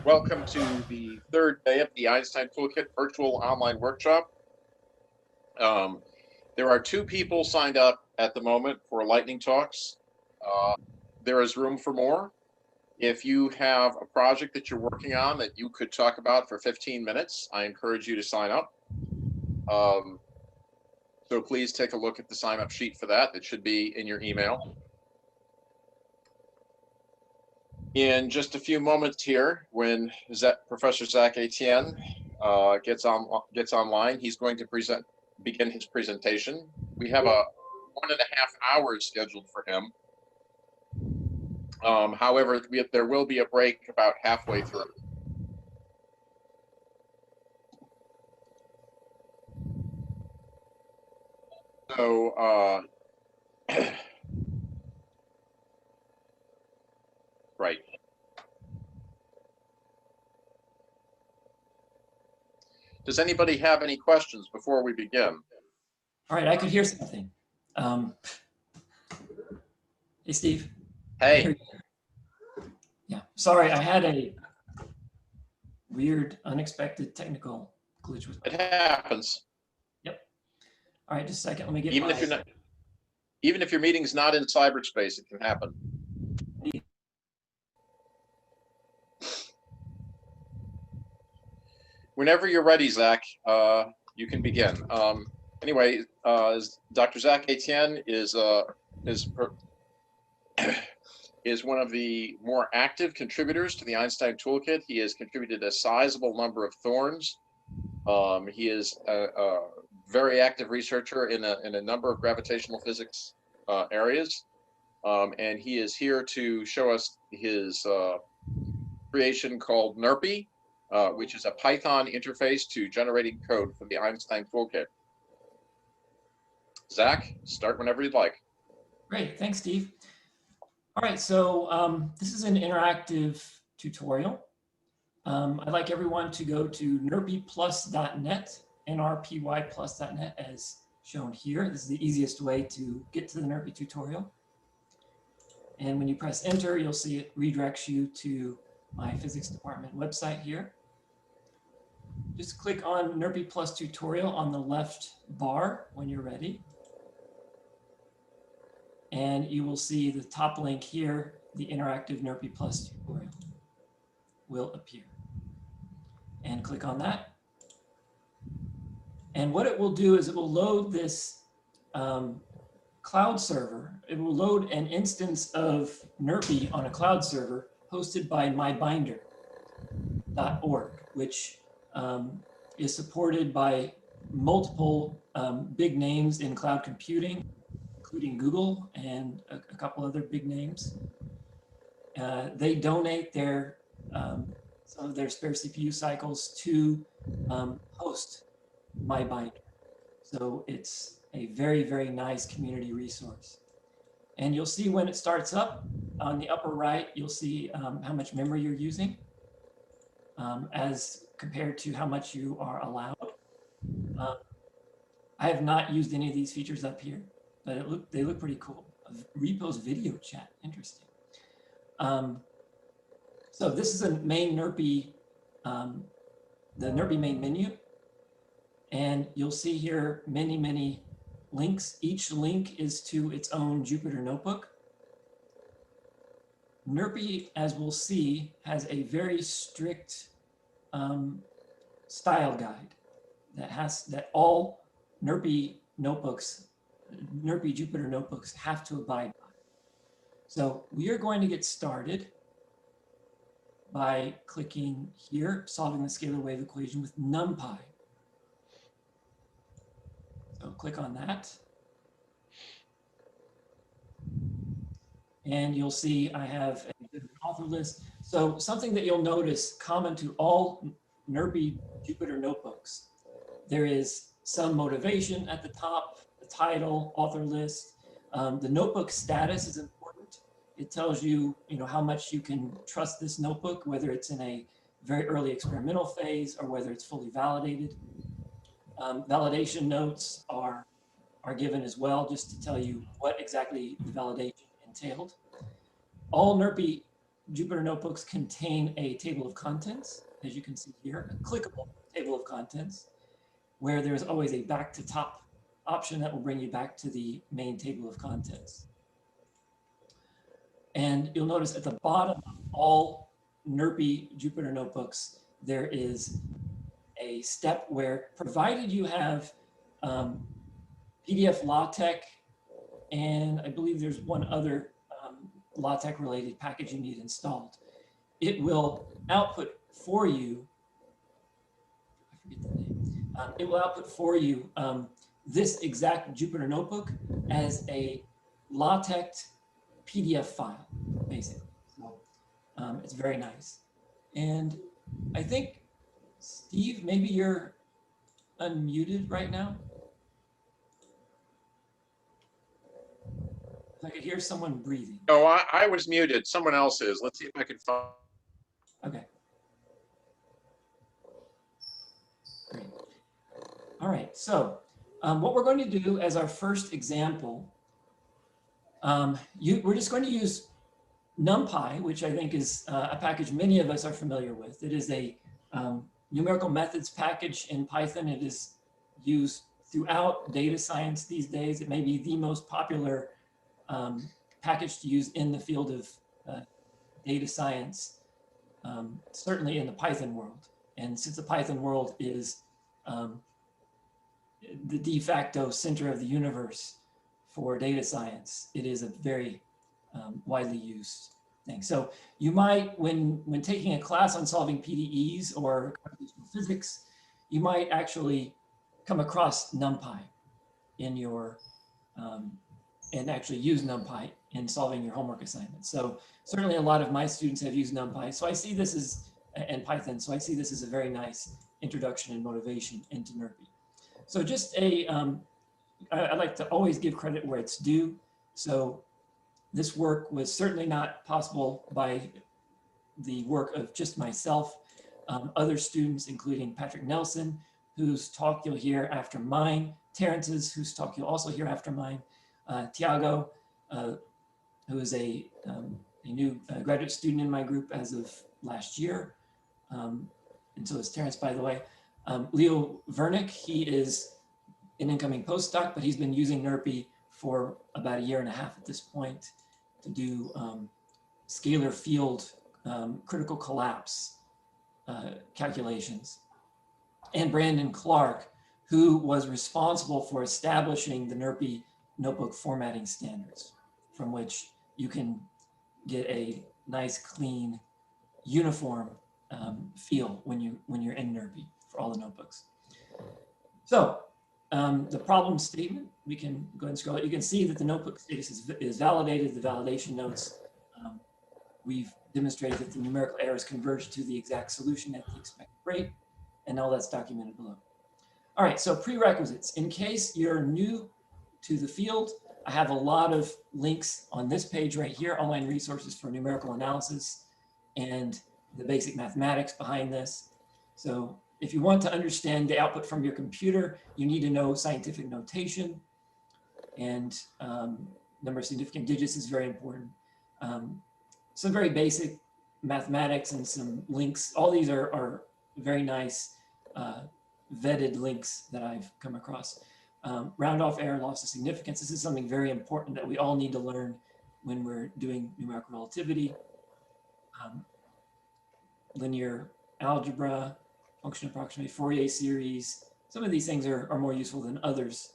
Welcome to the third day of the Einstein Toolkit virtual online workshop. There are 2 people signed up at the moment for lightning talks. There is room for more. If you have a project that you're working on that you could talk about for 15 minutes, I encourage you to sign up. So please take a look at the sign up sheet for that. It should be in your email. In just a few moments here, when Professor Zach Etienne gets online, he's going to begin his presentation. We have a 1.5 hours scheduled for him. However, there will be a break about halfway through. So, right. Does anybody have any questions before we begin? All right, I could hear something. Hey, Steve. Hey. Yeah, sorry, I had a weird, unexpected technical glitch with it happens. Yep. All right, just a second. Let me get even if your meeting's not in cyberspace, it can happen. Whenever you're ready, Zach, you can begin. Anyway, Dr. Zach Etienne is one of the more active contributors to the Einstein Toolkit. He has contributed a sizable number of thorns. He is a very active researcher in a number of gravitational physics areas, and he is here to show us his creation called NRPy, which is a Python interface to generating code for the Einstein Toolkit. Zach, start whenever you'd like. Great, thanks, Steve. All right, so this is an interactive tutorial. I'd like everyone to go to nrpyplus.net, nrpyplus.net, as shown here. This is the easiest way to get to the NRPy tutorial. And when you press enter, you'll see it redirects you to my physics department website here. Just click on NRPy Plus tutorial on the left bar when you're ready. And you will see the top link here, the interactive NRPy Plus tutorial will appear. And click on that. And what it will do is it will load this cloud server. It will load an instance of NRPy on a cloud server hosted by mybinder.org, which is supported by multiple big names in cloud computing, including Google and a couple other big names. They donate their some of their spare CPU cycles to host mybinder. So it's a very, very nice community resource. And you'll see when it starts up, on the upper right, you'll see how much memory you're using as compared to how much you are allowed. I have not used any of these features up here, but they look pretty cool. Repos video chat, interesting. So this is a main NRPy, the NRPy main menu. And you'll see here many, many links. Each link is to its own Jupyter notebook. NRPy, as we'll see, has a very strict style guide that all NRPy notebooks, NRPy Jupyter notebooks have to abide by. So we are going to get started by clicking here, solving the scalar wave equation with NumPy. So click on that. And you'll see I have an author list. So something that you'll notice common to all NRPy Jupyter notebooks, there is some motivation at the top, the title, author list. The notebook status is important. It tells you, how much you can trust this notebook, whether it's in a very early experimental phase or whether it's fully validated. Validation notes are given as well, just to tell you what exactly the validation entailed. All NRPy Jupyter notebooks contain a table of contents, as you can see here, a clickable table of contents, where there's always a back to top option that will bring you back to the main table of contents. And you'll notice at the bottom of all NRPy Jupyter notebooks, there is a step where, provided you have PDF LaTeX, and I believe there's one other LaTeX related package you need installed, it will output for you, I forget the name, it will output for you this exact Jupyter notebook as a LaTeX PDF file, basically. So it's very nice. And I think, Steve, maybe you're unmuted right now. I could hear someone breathing. No, I was muted. Someone else is. Let's see if I can find. Okay. Great. All right. So what we're going to do as our first example, we're just going to use NumPy, which I think is a package many of us are familiar with. It is a numerical methods package in Python. It is used throughout data science these days. It may be the most popular package to use in the field of data science, certainly in the Python world. And since the Python world is the de facto center of the universe for data science, it is a very widely used thing. So you might, when taking a class on solving PDEs or computational physics, you might actually come across NumPy in your, and actually use NumPy in solving your homework assignments. So certainly a lot of my students have used NumPy. So I see this as, and Python, so I see this as a very nice introduction and motivation into NRPy. So just I like to always give credit where it's due. So this work was certainly not possible by the work of just myself. Other students, including Patrick Nelson, whose talk you'll hear after mine, Terrence's, whose talk you'll also hear after mine, Tiago, who is a new graduate student in my group as of last year, and so is Terrence, by the way. Leo Vernick, he is an incoming postdoc, but he's been using NRPy for about 1.5 years at this point to do scalar field critical collapse calculations. And Brandon Clark, who was responsible for establishing the NRPy notebook formatting standards, from which you can get a nice, clean, uniform feel when you're in NRPy for all the notebooks. So the problem statement, we can go ahead and scroll it. You can see that the notebook status is validated, the validation notes. We've demonstrated that the numerical errors converge to the exact solution at the expected rate, and all that's documented below. All right, so prerequisites. In case you're new to the field, I have a lot of links on this page right here, online resources for numerical analysis and the basic mathematics behind this. So if you want to understand the output from your computer, you need to know scientific notation, and number of significant digits is very important. Some very basic mathematics and some links. All these are very nice vetted links that I've come across. Round off error, loss of significance. This is something very important that we all need to learn when we're doing numerical relativity. Linear algebra, function approximate Fourier series. Some of these things are more useful than others.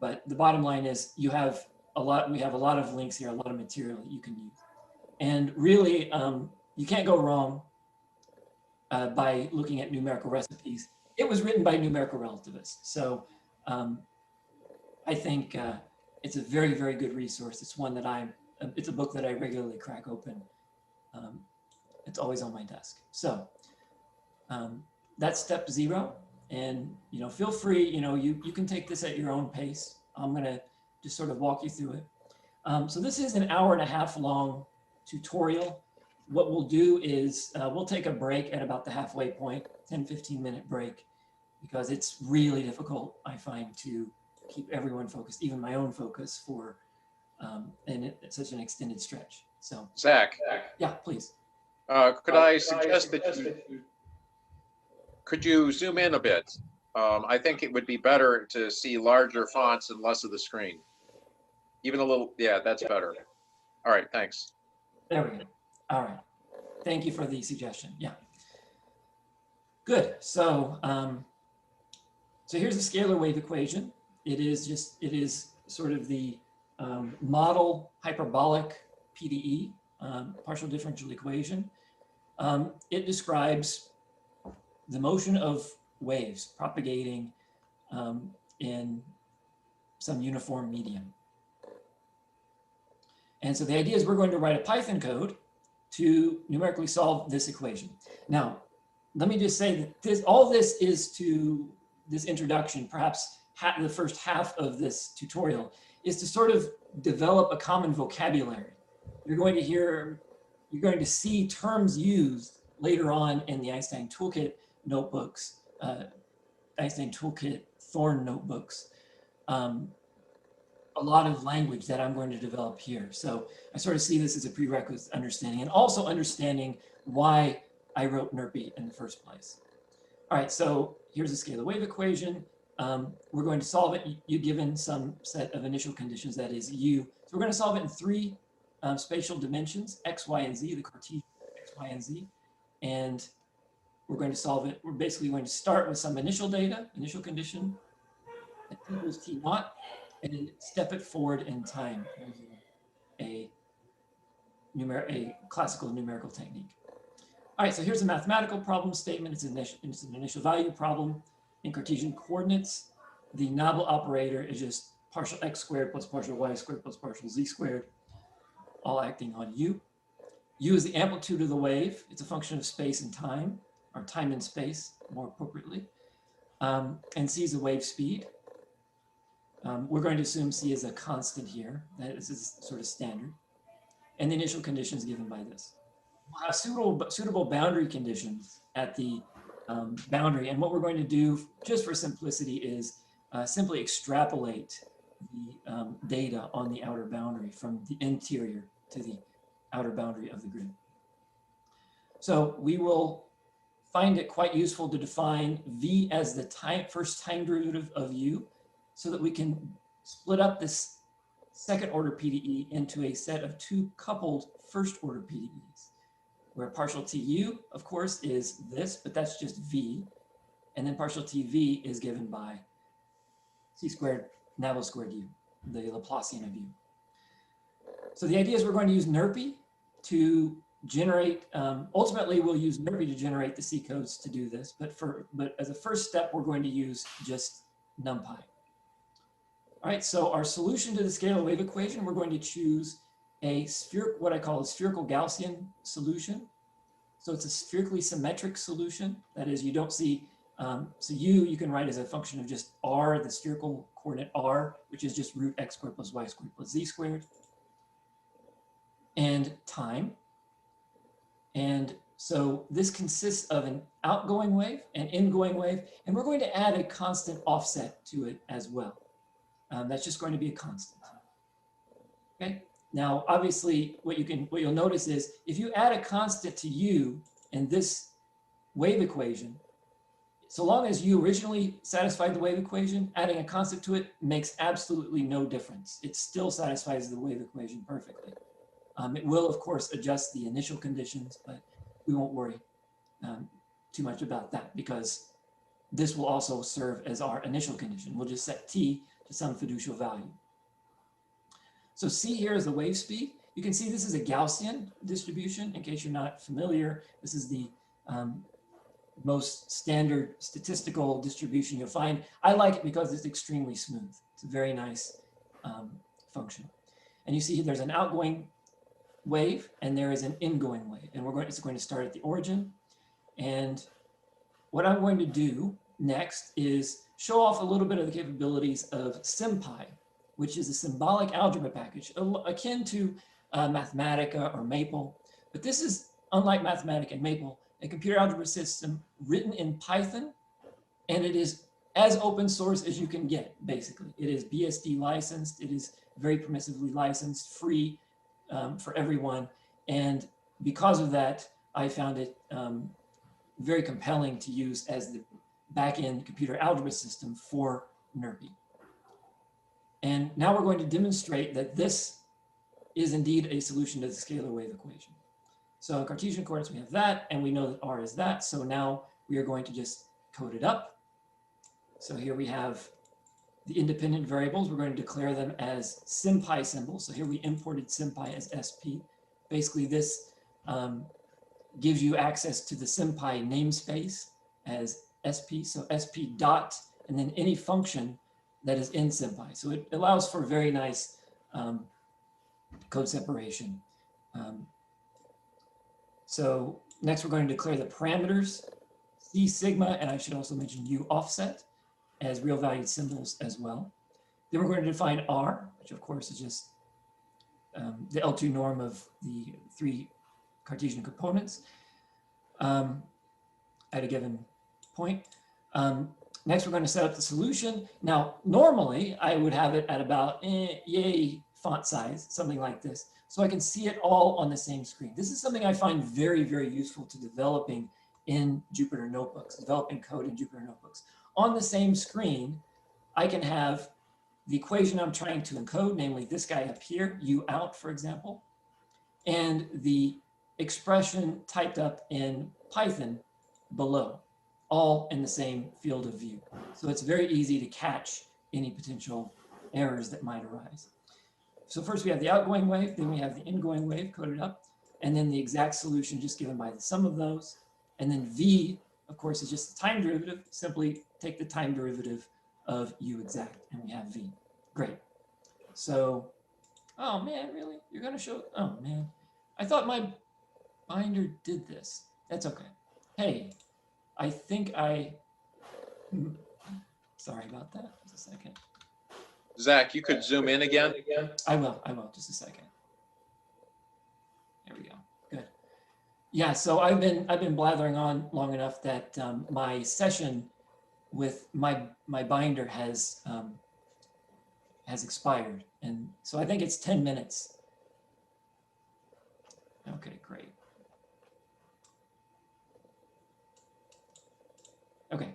But the bottom line is we have a lot of links here, a lot of material that you can use. And really, you can't go wrong by looking at numerical recipes. It was written by numerical relativists. So I think it's a very, very good resource. It's one that it's a book that I regularly crack open. It's always on my desk. So that's step 0. And feel free, you can take this at your own pace. I'm gonna just sort of walk you through it. So this is an 1.5 hour long tutorial. What we'll do is we'll take a break at about the halfway point, 10-15 minute break, because it's really difficult, I find, to keep everyone focused, even my own focus, for such an extended stretch. So, Zach, yeah, please. could I suggest that could you zoom in a bit? I think it would be better to see larger fonts and less of the screen. Even a little, yeah, that's better. All right, thanks. There we go. All right. Thank you for the suggestion. Yeah. Good. So, so here's the scalar wave equation. It is sort of the model hyperbolic PDE, partial differential equation. It describes the motion of waves propagating in some uniform medium. And so the idea is we're going to write a Python code to numerically solve this equation. Now, let me just say that all this is to this introduction, perhaps the first half of this tutorial, is to sort of develop a common vocabulary. You're going to see terms used later on in the Einstein Toolkit notebooks, Einstein Toolkit Thorn notebooks, a lot of language that I'm going to develop here. So I sort of see this as a prerequisite understanding, and also understanding why I wrote NRPy in the first place. All right, so here's a scalar wave equation. We're going to solve it. You're given some set of initial conditions, that is u. So we're going to solve it in three spatial dimensions, x, y, and z, the Cartesian x, y, and z. And we're going to solve it. We're basically going to start with some initial data, initial condition, at t equals t naught, and then step it forward in time using a classical numerical technique. All right, so here's a mathematical problem statement. It's an initial value problem in Cartesian coordinates. The novel operator is just partial x squared plus partial y squared plus partial z squared, all acting on u. U is the amplitude of the wave. It's a function of space and time, or time and space, more appropriately. And c is the wave speed. We're going to assume c is a constant here. That is sort of standard. And the initial conditions given by this. We'll have suitable boundary conditions at the boundary. And what we're going to do, just for simplicity, is simply extrapolate the data on the outer boundary from the interior to the outer boundary of the grid. So we will find it quite useful to define v as the first time derivative of u, so that we can split up this second order PDE into a set of two coupled first order PDEs, where partial TU, of course, is this, but that's just v. And then partial TV is given by c squared Navier squared u, the Laplacian of u. So the idea is we're going to use NRPy to generate, ultimately we'll use NRPy to generate the C codes to do this, but as a first step, we're going to use just NumPy. All right, so our solution to the scalar wave equation, we're going to choose what I call a spherical Gaussian solution. So it's a spherically symmetric solution. That is, you don't see, so you can write as a function of just r, the spherical coordinate r, which is just root x squared plus y squared plus z squared, and time. And so this consists of an outgoing wave, an ingoing wave, and we're going to add a constant offset to it as well. That's just going to be a constant. Okay. Now, obviously, what you'll notice is if you add a constant to u in this wave equation, so long as you originally satisfied the wave equation, adding a constant to it makes absolutely no difference. It still satisfies the wave equation perfectly. It will, of course, adjust the initial conditions, but we won't worry too much about that, because this will also serve as our initial condition. We'll just set t to some fiducial value. So c here is the wave speed. You can see this is a Gaussian distribution. In case you're not familiar, this is the most standard statistical distribution you'll find. I like it because it's extremely smooth. It's a very nice function. And you see there's an outgoing wave and there is an ingoing wave. And it's going to start at the origin. And what I'm going to do next is show off a little bit of the capabilities of SymPy, which is a symbolic algebra package akin to Mathematica or Maple. But this is, unlike Mathematica and Maple, a computer algebra system written in Python, and it is as open source as you can get, basically. It is BSD licensed, it is very permissively licensed, free, for everyone. And because of that, I found it very compelling to use as the back-end computer algebra system for NRPy. And now we're going to demonstrate that this is indeed a solution to the scalar wave equation. So in Cartesian coordinates, we have that, and we know that R is that. So now we are going to just code it up. So here we have the independent variables. We're going to declare them as SymPy symbols. So here we imported SymPy as SP. Basically, this gives you access to the SymPy namespace as SP. So SP dot, and then any function that is in SymPy. So it allows for very nice code separation. So next we're going to declare the parameters, C sigma, and I should also mention U offset as real valued symbols as well. Then we're going to define R, which of course is just the L2 norm of the 3 Cartesian components at a given point. Next, we're going to set up the solution. Now, normally I would have it at about yay font size, something like this, so I can see it all on the same screen. This is something I find very, very useful to developing in Jupyter Notebooks, developing code in Jupyter Notebooks. On the same screen, I can have the equation I'm trying to encode, namely this guy up here, U out, for example, and the expression typed up in Python below, all in the same field of view. So it's very easy to catch any potential errors that might arise. So first we have the outgoing wave, then we have the ingoing wave coded up, and then the exact solution just given by the sum of those. And then V, of course, is just the time derivative. Simply take the time derivative of U exact, and we have V. Great. So, oh man, really? You're gonna show, oh man. I thought my binder did this. That's okay. Hey, I think sorry about that. Just a second. Zach, you could zoom in again. I will, just a second. There we go, good. Yeah, so I've been blathering on long enough that my session with my binder has expired. And so I think it's 10 minutes. Okay, great. Okay,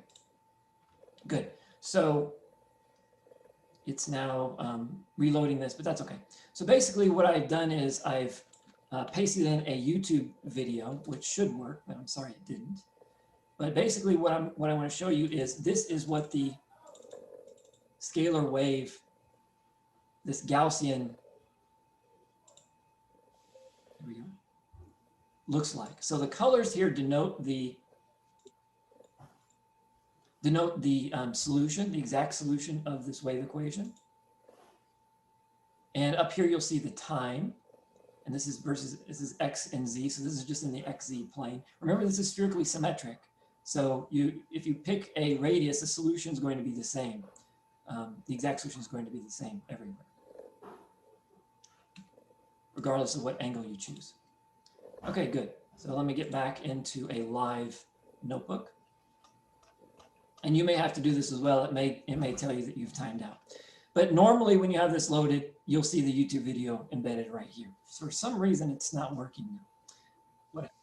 good. So it's now reloading this, but that's okay. So basically what I've done is I've pasted in a YouTube video, which should work, but I'm sorry it didn't. But basically what I want to show you is this is what the scalar wave, this Gaussian, here we go, looks like. So the colors here denote the solution, the exact solution of this wave equation. And up here, you'll see the time. And this is X and Z. So this is just in the XZ plane. Remember, this is spherically symmetric. So if you pick a radius, the solution is going to be the same. The exact solution is going to be the same everywhere, regardless of what angle you choose. Okay, good. So let me get back into a live notebook. And you may have to do this as well. It may tell you that you've timed out. But normally when you have this loaded, you'll see the YouTube video embedded right here. For some reason, it's not working now. Whatever.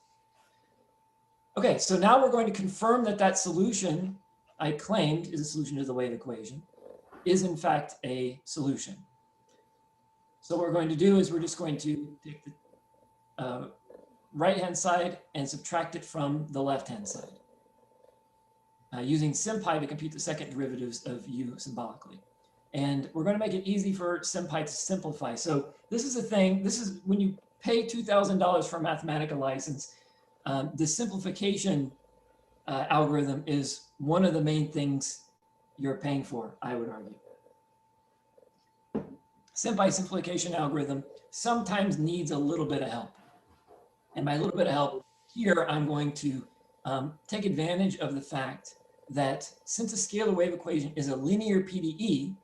Okay, so now we're going to confirm that that solution I claimed is a solution to the wave equation is in fact a solution. So what we're going to do is we're just going to take the right-hand side and subtract it from the left-hand side. Using SymPy to compute the second derivatives of U symbolically. And we're going to make it easy for SymPy to simplify. So this is a thing, this is when you pay $2,000 for a Mathematica license, the simplification algorithm is one of the main things you're paying for, I would argue. SymPy simplification algorithm sometimes needs a little bit of help. And by a little bit of help, here I'm going to take advantage of the fact that since a scalar wave equation is a linear PDE,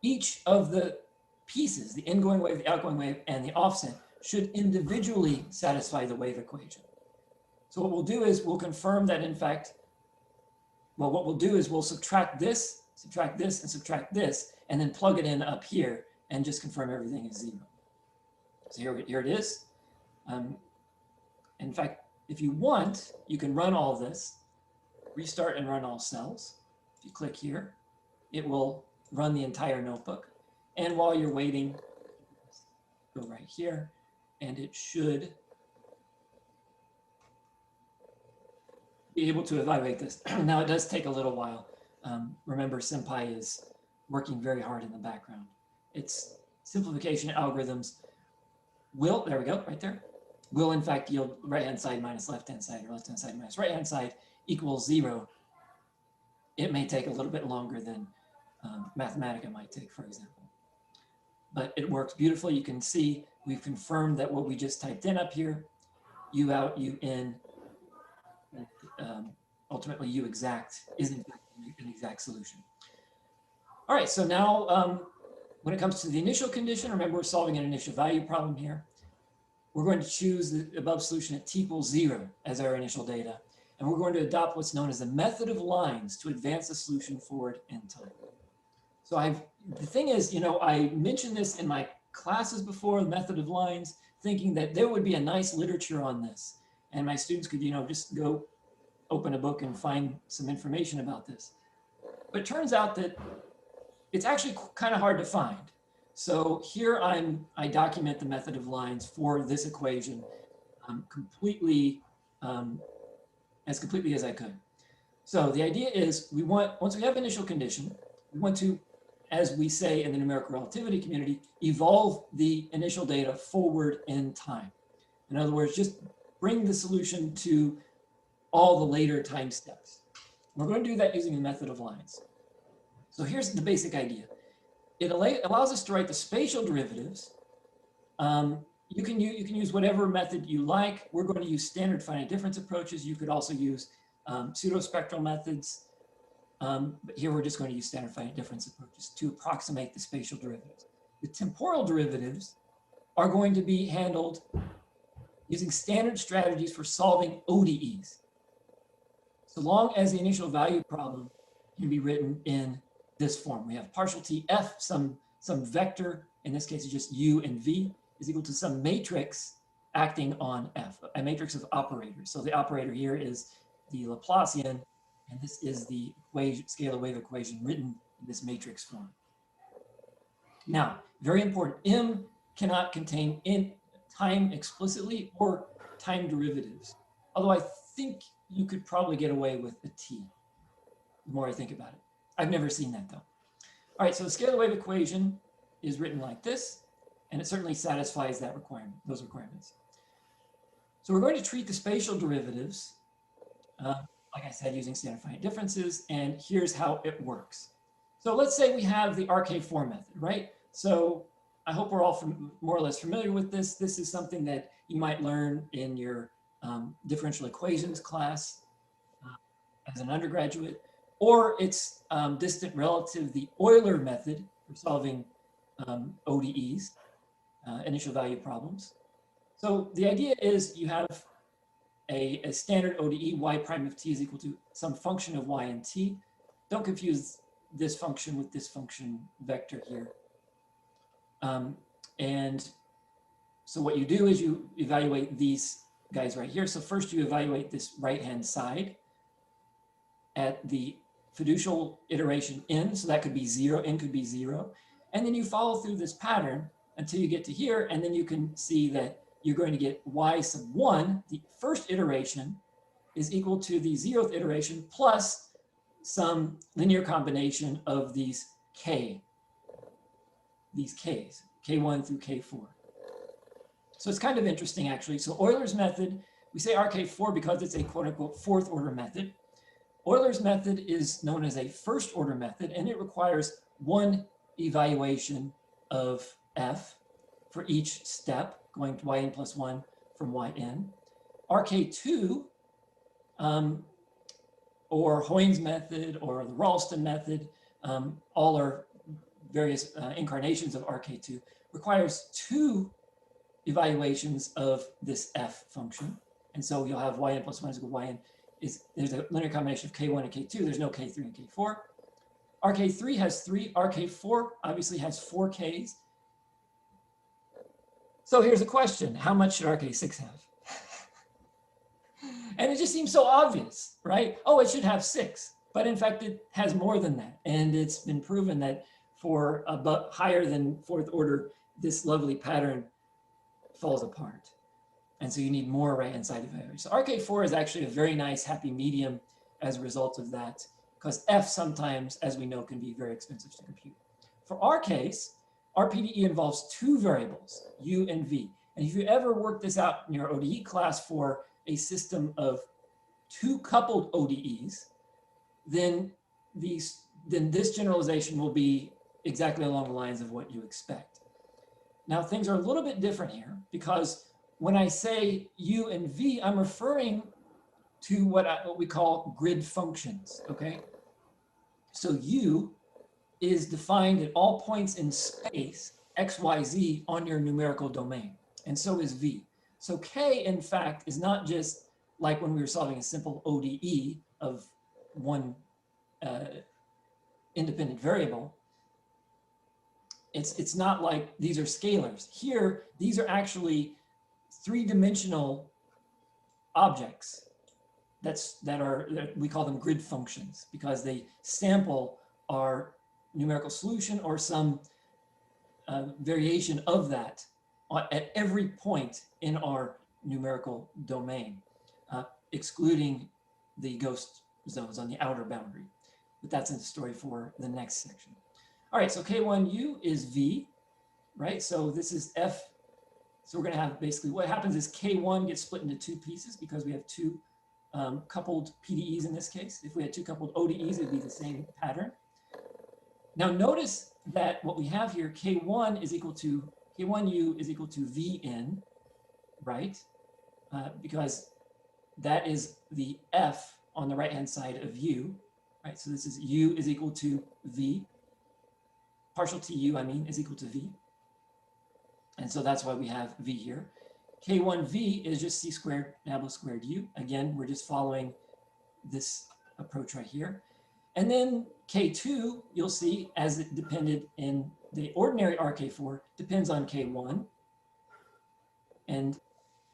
each of the pieces, the ingoing wave, the outgoing wave, and the offset should individually satisfy the wave equation. So what we'll do is we'll confirm that in fact, well, what we'll do is we'll subtract this, and subtract this, and then plug it in up here and just confirm everything is 0. So here it is. In fact, if you want, you can run all this, restart and run all cells. If you click here, it will run the entire notebook. And while you're waiting, go right here, and it should be able to evaluate this. Now, it does take a little while. Remember, NRPy is working very hard in the background. Its simplification algorithms will, there we go, right there, will in fact yield right-hand side minus left-hand side, or left-hand side minus right-hand side equals 0. It may take a little bit longer than Mathematica might take, for example. But it works beautifully. You can see we've confirmed that what we just typed in up here, U out, U in, ultimately U exact is in fact an exact solution. All right, so now when it comes to the initial condition, remember we're solving an initial value problem here. We're going to choose the above solution at t equals 0 as our initial data. And we're going to adopt what's known as the method of lines to advance the solution forward in time. So the thing is, you know, I mentioned this in my classes before, the method of lines, thinking that there would be a nice literature on this. And my students could, you know, just go open a book and find some information about this. But it turns out that it's actually kind of hard to find. So here I document the method of lines for this equation as completely as I could. So the idea is once we have initial condition, we want to, as we say in the numerical relativity community, evolve the initial data forward in time. In other words, just bring the solution to all the later time steps. We're going to do that using the method of lines. So here's the basic idea. It allows us to write the spatial derivatives. You can use whatever method you like. We're going to use standard finite difference approaches. You could also use pseudospectral methods. But here we're just going to use standard finite difference approaches to approximate the spatial derivatives. The temporal derivatives are going to be handled using standard strategies for solving ODEs. So long as the initial value problem can be written in this form. We have partial t f, some vector, in this case it's just u and v, is equal to some matrix acting on f, a matrix of operators. So the operator here is the Laplacian, and this is the scalar wave equation written in this matrix form. Now, very important, M cannot contain time explicitly or time derivatives. Although I think you could probably get away with a t, the more I think about it. I've never seen that though. All right, so the scalar wave equation is written like this, and it certainly satisfies that requirement, those requirements. So we're going to treat the spatial derivatives, like I said, using standard finite differences, and here's how it works. So let's say we have the RK4 method, right? So I hope we're all more or less familiar with this. This is something that you might learn in your differential equations class as an undergraduate, or it's distant relative, the Euler method for solving ODEs, initial value problems. So the idea is you have a standard ODE, y prime of t is equal to some function of y and t. Don't confuse this function with this function vector here. And so what you do is you evaluate these guys right here. So first you evaluate this right-hand side at the fiducial iteration n, so that could be 0, n could be 0. And then you follow through this pattern until you get to here, and then you can see that you're going to get y sub 1, the first iteration, is equal to the 0th iteration plus some linear combination of these k's, k1 through k4. So it's kind of interesting, actually. So Euler's method, we say RK4 because it's a quote-unquote fourth order method. Euler's method is known as a first order method, and it requires one evaluation of f for each step, going to yn plus 1 from yn. RK2, or Hoyne's method, or the Ralston method, all are various incarnations of RK2, requires two evaluations of this f function. And so you'll have yn plus 1 is equal to yn. There's a linear combination of k1 and k2. There's no k3 and k4. RK3 has 3. RK4 obviously has 4 k's. So here's a question. How much should RK6 have? And it just seems so obvious, right? Oh, it should have 6. But in fact, it has more than that. And it's been proven that for about higher than 4th order, this lovely pattern falls apart. And so you need more right-hand side evaluation. So RK4 is actually a very nice happy medium as a result of that, because F sometimes, as we know, can be very expensive to compute. For our case, our PDE involves 2 variables, U and V. And if you ever work this out in your ODE class for a system of 2 coupled ODEs, then this generalization will be exactly along the lines of what you expect. Now, things are a little bit different here, because when I say U and V, I'm referring to what we call grid functions, okay? So U is defined at all points in space, X, Y, Z, on your numerical domain, and so is V. So K, in fact, is not just like when we were solving a simple ODE of one independent variable. It's not like these are scalars. Here, these are actually 3-dimensional objects that we call them grid functions, because they sample our numerical solution or some variation of that at every point in our numerical domain, excluding the ghost zones on the outer boundary. But that's in the story for the next section. All right, so K1U is V, right? So this is F. So we're going to have basically what happens is K1 gets split into 2 pieces because we have 2 coupled PDEs in this case. If we had 2 coupled ODEs, it'd be the same pattern. Now notice that what we have here, K1 is equal to, K1U is equal to Vn, right? Because that is the F on the right-hand side of U, right? So this is U is equal to V, partial TU, I mean, is equal to V. And so that's why we have V here. K1V is just C squared nabla squared U. Again, we're just following this approach right here. And then K2, you'll see, as it depended in the ordinary RK4, depends on K1. And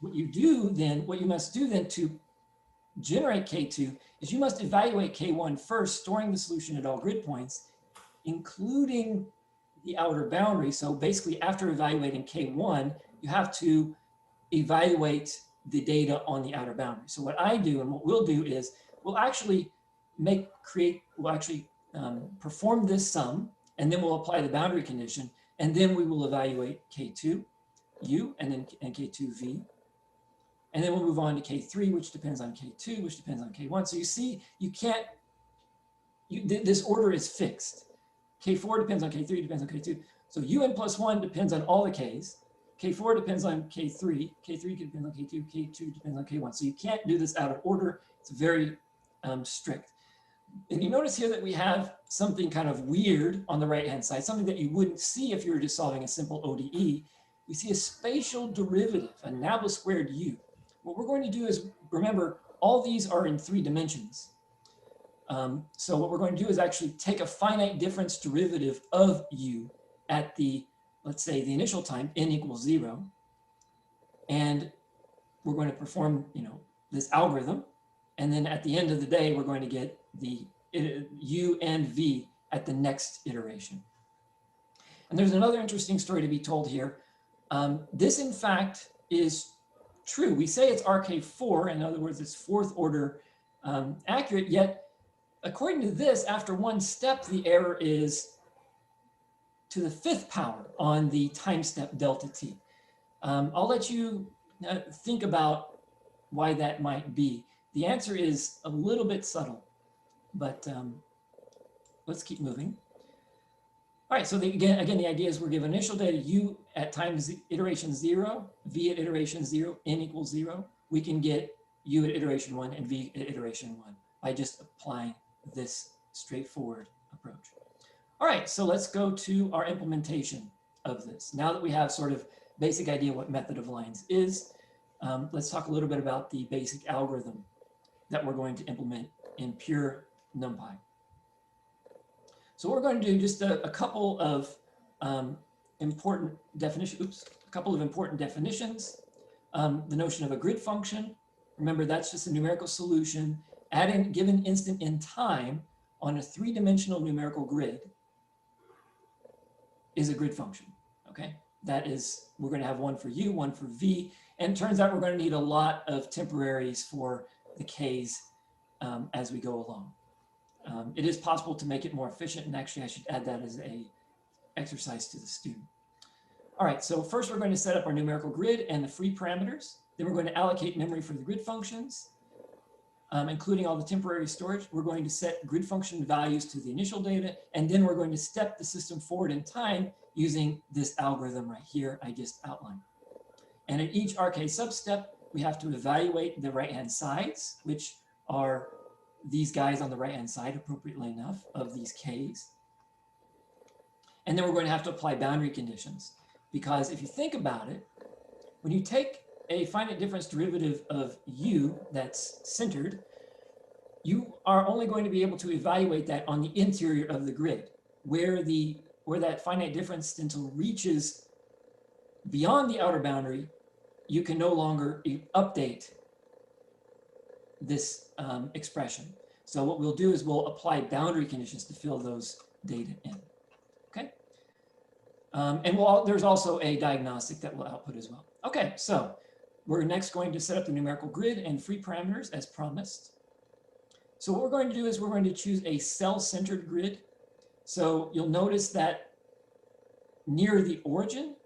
what you must do then to generate K2 is you must evaluate K1 first, storing the solution at all grid points, including the outer boundary. So basically, after evaluating K1, you have to evaluate the data on the outer boundary. So what I do and what we'll do is we'll actually perform this sum, and then we'll apply the boundary condition, and then we will evaluate K2 U and K2 V. And then we'll move on to K3, which depends on K2, which depends on K1. So you see, this order is fixed. K4 depends on K3, depends on K2. So UN plus 1 depends on all the Ks. K4 depends on K3. K3 depends on K2. K2 depends on K1. So you can't do this out of order. It's very strict. And you notice here that we have something kind of weird on the right-hand side, something that you wouldn't see if you were just solving a simple ODE. We see a spatial derivative, a nabla squared U. What we're going to do is, remember, all these are in 3 dimensions. So what we're going to do is actually take a finite difference derivative of U at the, let's say, the initial time, n equals 0. And we're going to perform, this algorithm. And then at the end of the day, we're going to get the U and V at the next iteration. And there's another interesting story to be told here. This, in fact, is true. We say it's RK4, in other words, it's 4th order accurate, yet according to this, after one step, the error is to the 5th power on the time step delta t. I'll let you think about why that might be. The answer is a little bit subtle, but let's keep moving. All right, so again, the idea is we're given initial data U at time iteration 0, V at iteration 0, n equals 0. We can get U at iteration 1 and V at iteration 1 by just applying this straightforward approach. All right, so let's go to our implementation of this. Now that we have sort of basic idea what method of lines is, let's talk a little bit about the basic algorithm that we're going to implement in pure NumPy. So we're going to do just a couple of important definitions, a couple of important definitions. The notion of a grid function. Remember, that's just a numerical solution at a given instant in time on a three-dimensional numerical grid is a grid function, okay? That is, we're going to have one for u, one for v, and it turns out we're going to need a lot of temporaries for the k's as we go along. It is possible to make it more efficient, and actually I should add that as a exercise to the student. All right, so first we're going to set up our numerical grid and the free parameters. Then we're going to allocate memory for the grid functions, including all the temporary storage. We're going to set grid function values to the initial data, and then we're going to step the system forward in time using this algorithm right here I just outlined. And at each RK substep, we have to evaluate the right-hand sides, which are these guys on the right-hand side, appropriately enough, of these Ks. And then we're going to have to apply boundary conditions, because if you think about it, when you take a finite difference derivative of u that's centered, you are only going to be able to evaluate that on the interior of the grid, where that finite difference stencil reaches beyond the outer boundary. You can no longer update this expression. So what we'll do is we'll apply boundary conditions to fill those data in. Okay. And there's also a diagnostic that will output as well. Okay, so we're next going to set up the numerical grid and free parameters as promised. So what we're going to do is we're going to choose a cell-centered grid. So you'll notice that near the origin,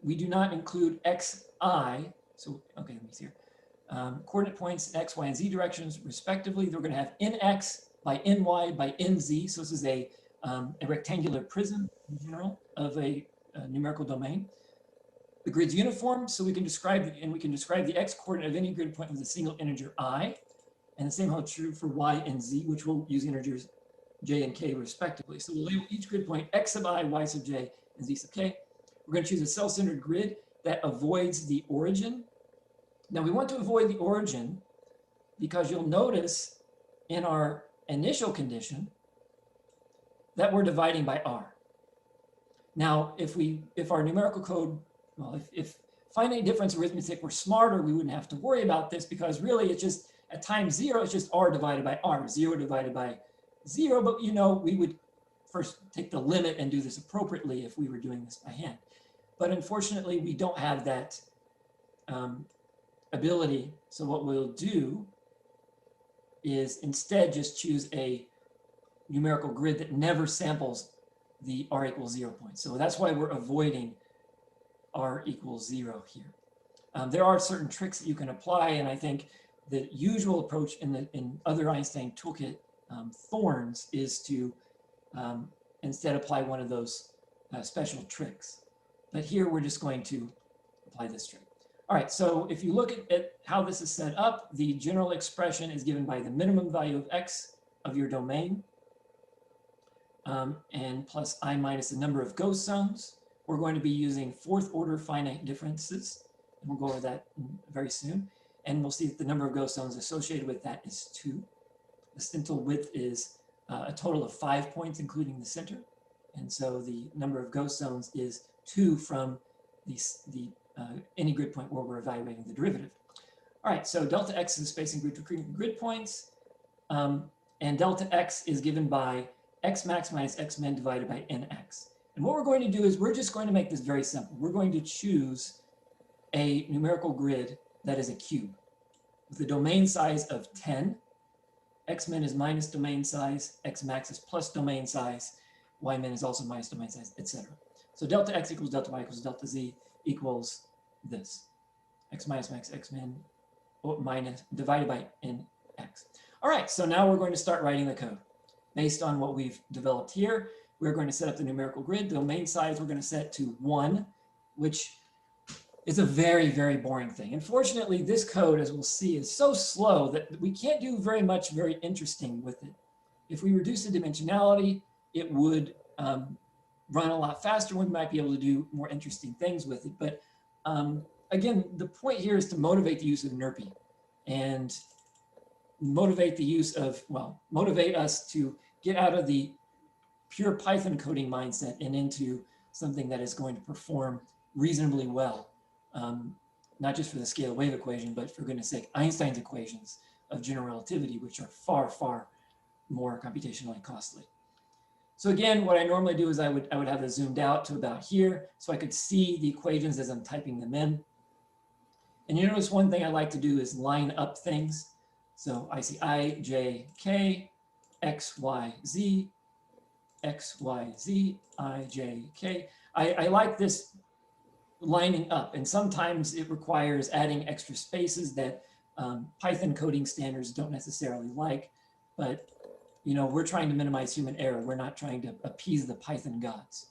we do not include xi. So, okay, let me see here. Coordinate points x, y, and z directions respectively. They're going to have nx by ny by nz. So this is a rectangular prism in general of a numerical domain. The grid's uniform, so we can describe the x coordinate of any grid point with a single integer I, and the same holds true for y and z, which will use integers j and k respectively. So we'll label each grid point x sub I, y sub j, and z sub k. We're going to choose a cell-centered grid that avoids the origin. Now we want to avoid the origin because you'll notice in our initial condition that we're dividing by r. Now, if our numerical code, well, if finite difference arithmetic were smarter, we wouldn't have to worry about this, because really it's just at time 0, it's just r divided by r, 0 divided by 0. But we would first take the limit and do this appropriately if we were doing this by hand. But unfortunately, we don't have that ability. So what we'll do is instead just choose a numerical grid that never samples the r equals 0 point. So that's why we're avoiding r equals 0 here. There are certain tricks that you can apply, and I think the usual approach in other Einstein toolkit thorns is to instead apply one of those special tricks. But here we're just going to apply this trick. All right, so if you look at how this is set up, the general expression is given by the minimum value of x of your domain, and plus I minus the number of ghost zones. We're going to be using fourth order finite differences, and we'll go over that very soon. And we'll see that the number of ghost zones associated with that is 2. The stencil width is a total of 5 points, including the center. And so the number of ghost zones is 2 from any grid point where we're evaluating the derivative. All right, so delta x is the spacing grid between grid points, and delta x is given by x max minus x min divided by nx. And what we're going to do is we're just going to make this very simple. We're going to choose a numerical grid that is a cube with a domain size of 10. X min is minus domain size, x max is plus domain size, y min is also minus domain size, etc. So delta x equals delta y equals delta z equals this. X minus max x min minus divided by nx. All right, so now we're going to start writing the code. Based on what we've developed here, we're going to set up the numerical grid. The domain size we're going to set to 1, which is a very, very boring thing. Unfortunately, this code, as we'll see, is so slow that we can't do very much very interesting with it. If we reduce the dimensionality, it would run a lot faster. We might be able to do more interesting things with it. But again, the point here is to motivate the use of NRPy and motivate the use of, well, motivate us to get out of the pure Python coding mindset and into something that is going to perform reasonably well, not just for the scalar wave equation, but for goodness sake, Einstein's equations of general relativity, which are far, far more computationally costly. So again, what I normally do is I would have this zoomed out to about here so I could see the equations as I'm typing them in. And you notice one thing I like to do is line up things. So I see I, J, K, X, Y, Z, X, Y, Z, I, J, K. I like this lining up, and sometimes it requires adding extra spaces that Python coding standards don't necessarily like, but you know, we're trying to minimize human error. We're not trying to appease the Python gods.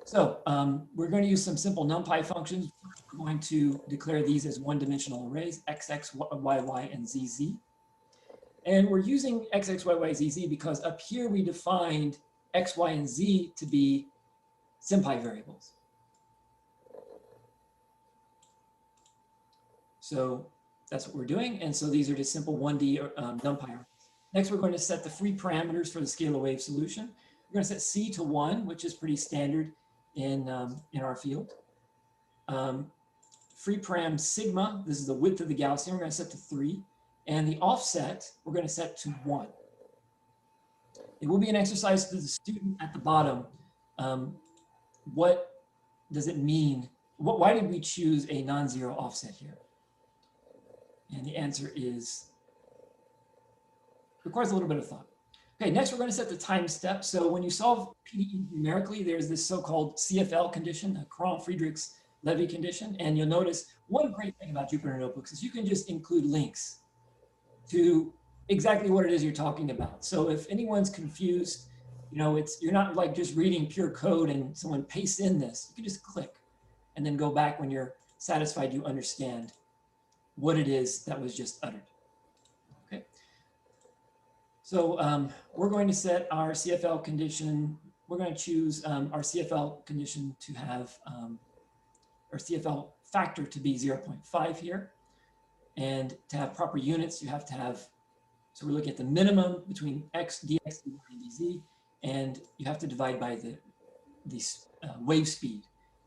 So we're going to use some simple NumPy functions. We're going to declare these as one-dimensional arrays, x, x, y, y, and z, z. And we're using x, x, y, y, z, z because up here we defined x, y, and z to be SymPy variables. So that's what we're doing. And so these are just simple 1D NumPy arrays. Next, we're going to set the free parameters for the scalar wave solution. We're going to set C to 1, which is pretty standard in our field. Free param sigma, this is the width of the Gaussian, we're going to set to 3. And the offset, we're going to set to 1. It will be an exercise to the student at the bottom. What does it mean? Why did we choose a non-zero offset here? And the answer is, requires a little bit of thought. Okay, next we're going to set the time step. So when you solve PDE numerically, there's this so-called CFL condition, the Courant-Friedrichs-Levy condition. And you'll notice one great thing about Jupyter Notebooks is you can just include links to exactly what it is you're talking about. So if anyone's confused, you know, you're not like just reading pure code and someone pastes in this. You can just click and then go back when you're satisfied you understand what it is that was just uttered. Okay. So we're going to set our CFL condition. We're going to choose our CFL condition to have our CFL factor to be 0.5 here. And to have proper units, you have to have, so we're looking at the minimum between x, dx, dy, and dz, and you have to divide by the wave speed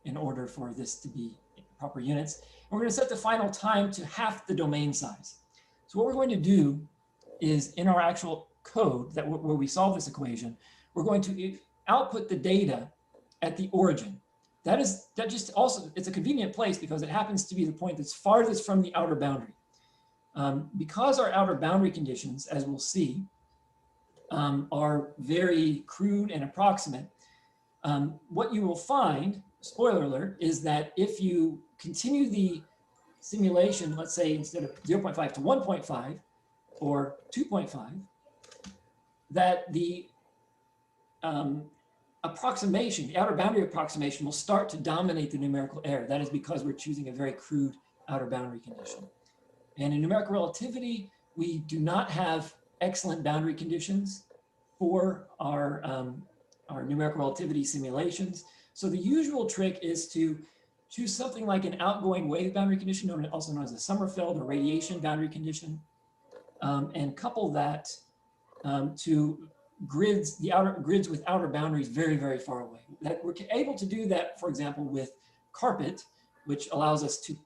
in order for this to be proper units. And we're going to set the final time to half the domain size. So what we're going to do is in our actual code where we solve this equation, we're going to output the data at the origin. That just also, it's a convenient place because it happens to be the point that's farthest from the outer boundary. Because our outer boundary conditions, as we'll see, are very crude and approximate, what you will find, spoiler alert, is that if you continue the simulation, let's say instead of 0.5 to 1.5 or 2.5, that the approximation, the outer boundary approximation will start to dominate the numerical error. That is because we're choosing a very crude outer boundary condition. And in numerical relativity, we do not have excellent boundary conditions for our numerical relativity simulations. So the usual trick is to choose something like an outgoing wave boundary condition, also known as a Sommerfeld or radiation boundary condition, and couple that to grids, the outer grids with outer boundaries very, very far away. That we're able to do that, for example, with Carpet, which allows us to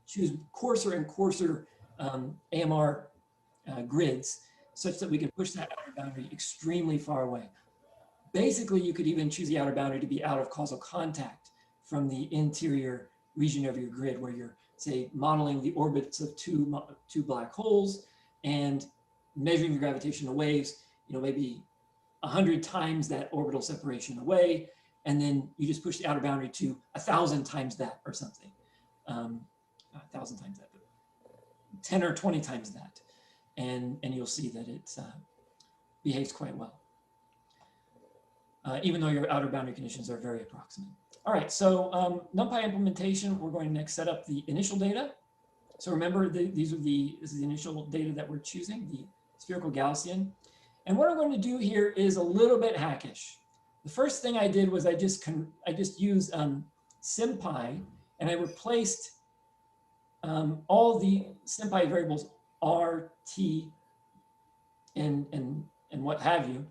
choose coarser and coarser AMR grids such that we can push that outer boundary extremely far away. Basically, you could even choose the outer boundary to be out of causal contact from the interior region of your grid where you're, say, modeling the orbits of two black holes and measuring the gravitational waves, maybe 100 times that orbital separation away, and then you just push the outer boundary to 1,000 times that or something. 1,000 times that, but 10 or 20 times that. And you'll see that it behaves quite well. Even though your outer boundary conditions are very approximate. All right, so NumPy implementation, we're going to next set up the initial data. So remember, this is the initial data that we're choosing, the spherical Gaussian. And what I'm going to do here is a little bit hackish. The first thing I did was I just used SymPy, and I replaced all the SymPy variables R, T, and what have you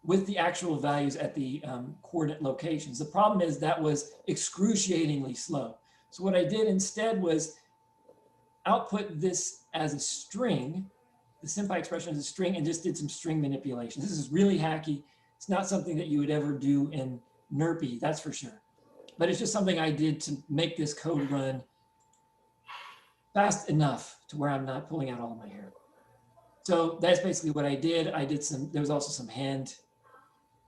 with the actual values at the coordinate locations. The problem is that was excruciatingly slow. So what I did instead was output this as a string, the SymPy expression as a string, and just did some string manipulation. This is really hacky. It's not something that you would ever do in NRPy, that's for sure. But it's just something I did to make this code run fast enough to where I'm not pulling out all of my hair. So that's basically what I did. There was also some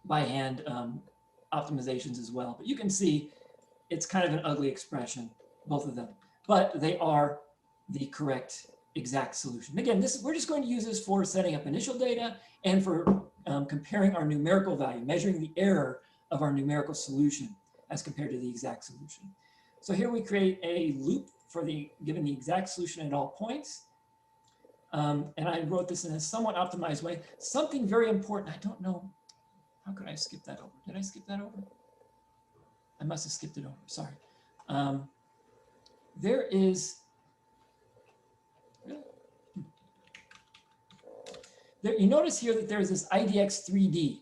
by hand optimizations as well. But you can see it's kind of an ugly expression, both of them. But they are the correct exact solution. Again, we're just going to use this for setting up initial data and for comparing our numerical value, measuring the error of our numerical solution as compared to the exact solution. So here we create a loop for given the exact solution at all points. And I wrote this in a somewhat optimized way. Something very important, I don't know, how could I skip that over? Did I skip that over? I must have skipped it over, sorry. There is, you notice here that there's this IDX3D.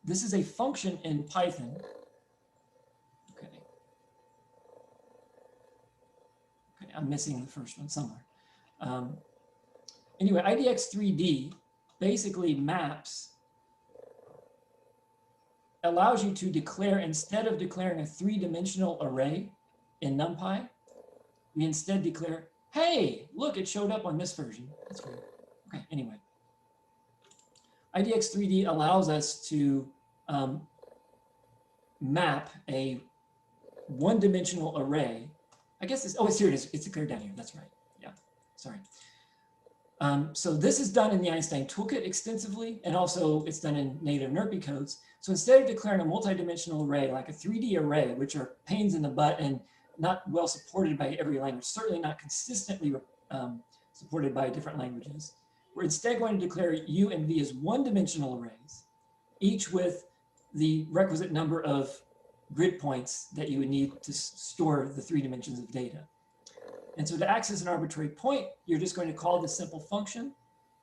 This is a function in Python. Okay, I'm missing the first one somewhere. Anyway, IDX3D basically allows you to declare, instead of declaring a 3-dimensional array in NumPy, we instead declare, hey, look, it showed up on this version. That's weird. Okay, anyway. IDX3D allows us to map a 1-dimensional array. I guess it's here it is. It's declared down here. That's right. Yeah, sorry. So this is done in the Einstein toolkit extensively, and also it's done in native NRPy codes. So instead of declaring a multi-dimensional array, like a 3D array, which are pains in the butt and not well supported by every language, certainly not consistently supported by different languages, we're instead going to declare U and V as 1-dimensional arrays, each with the requisite number of grid points that you would need to store the 3 dimensions of data. And so to access an arbitrary point, you're just going to call this simple function.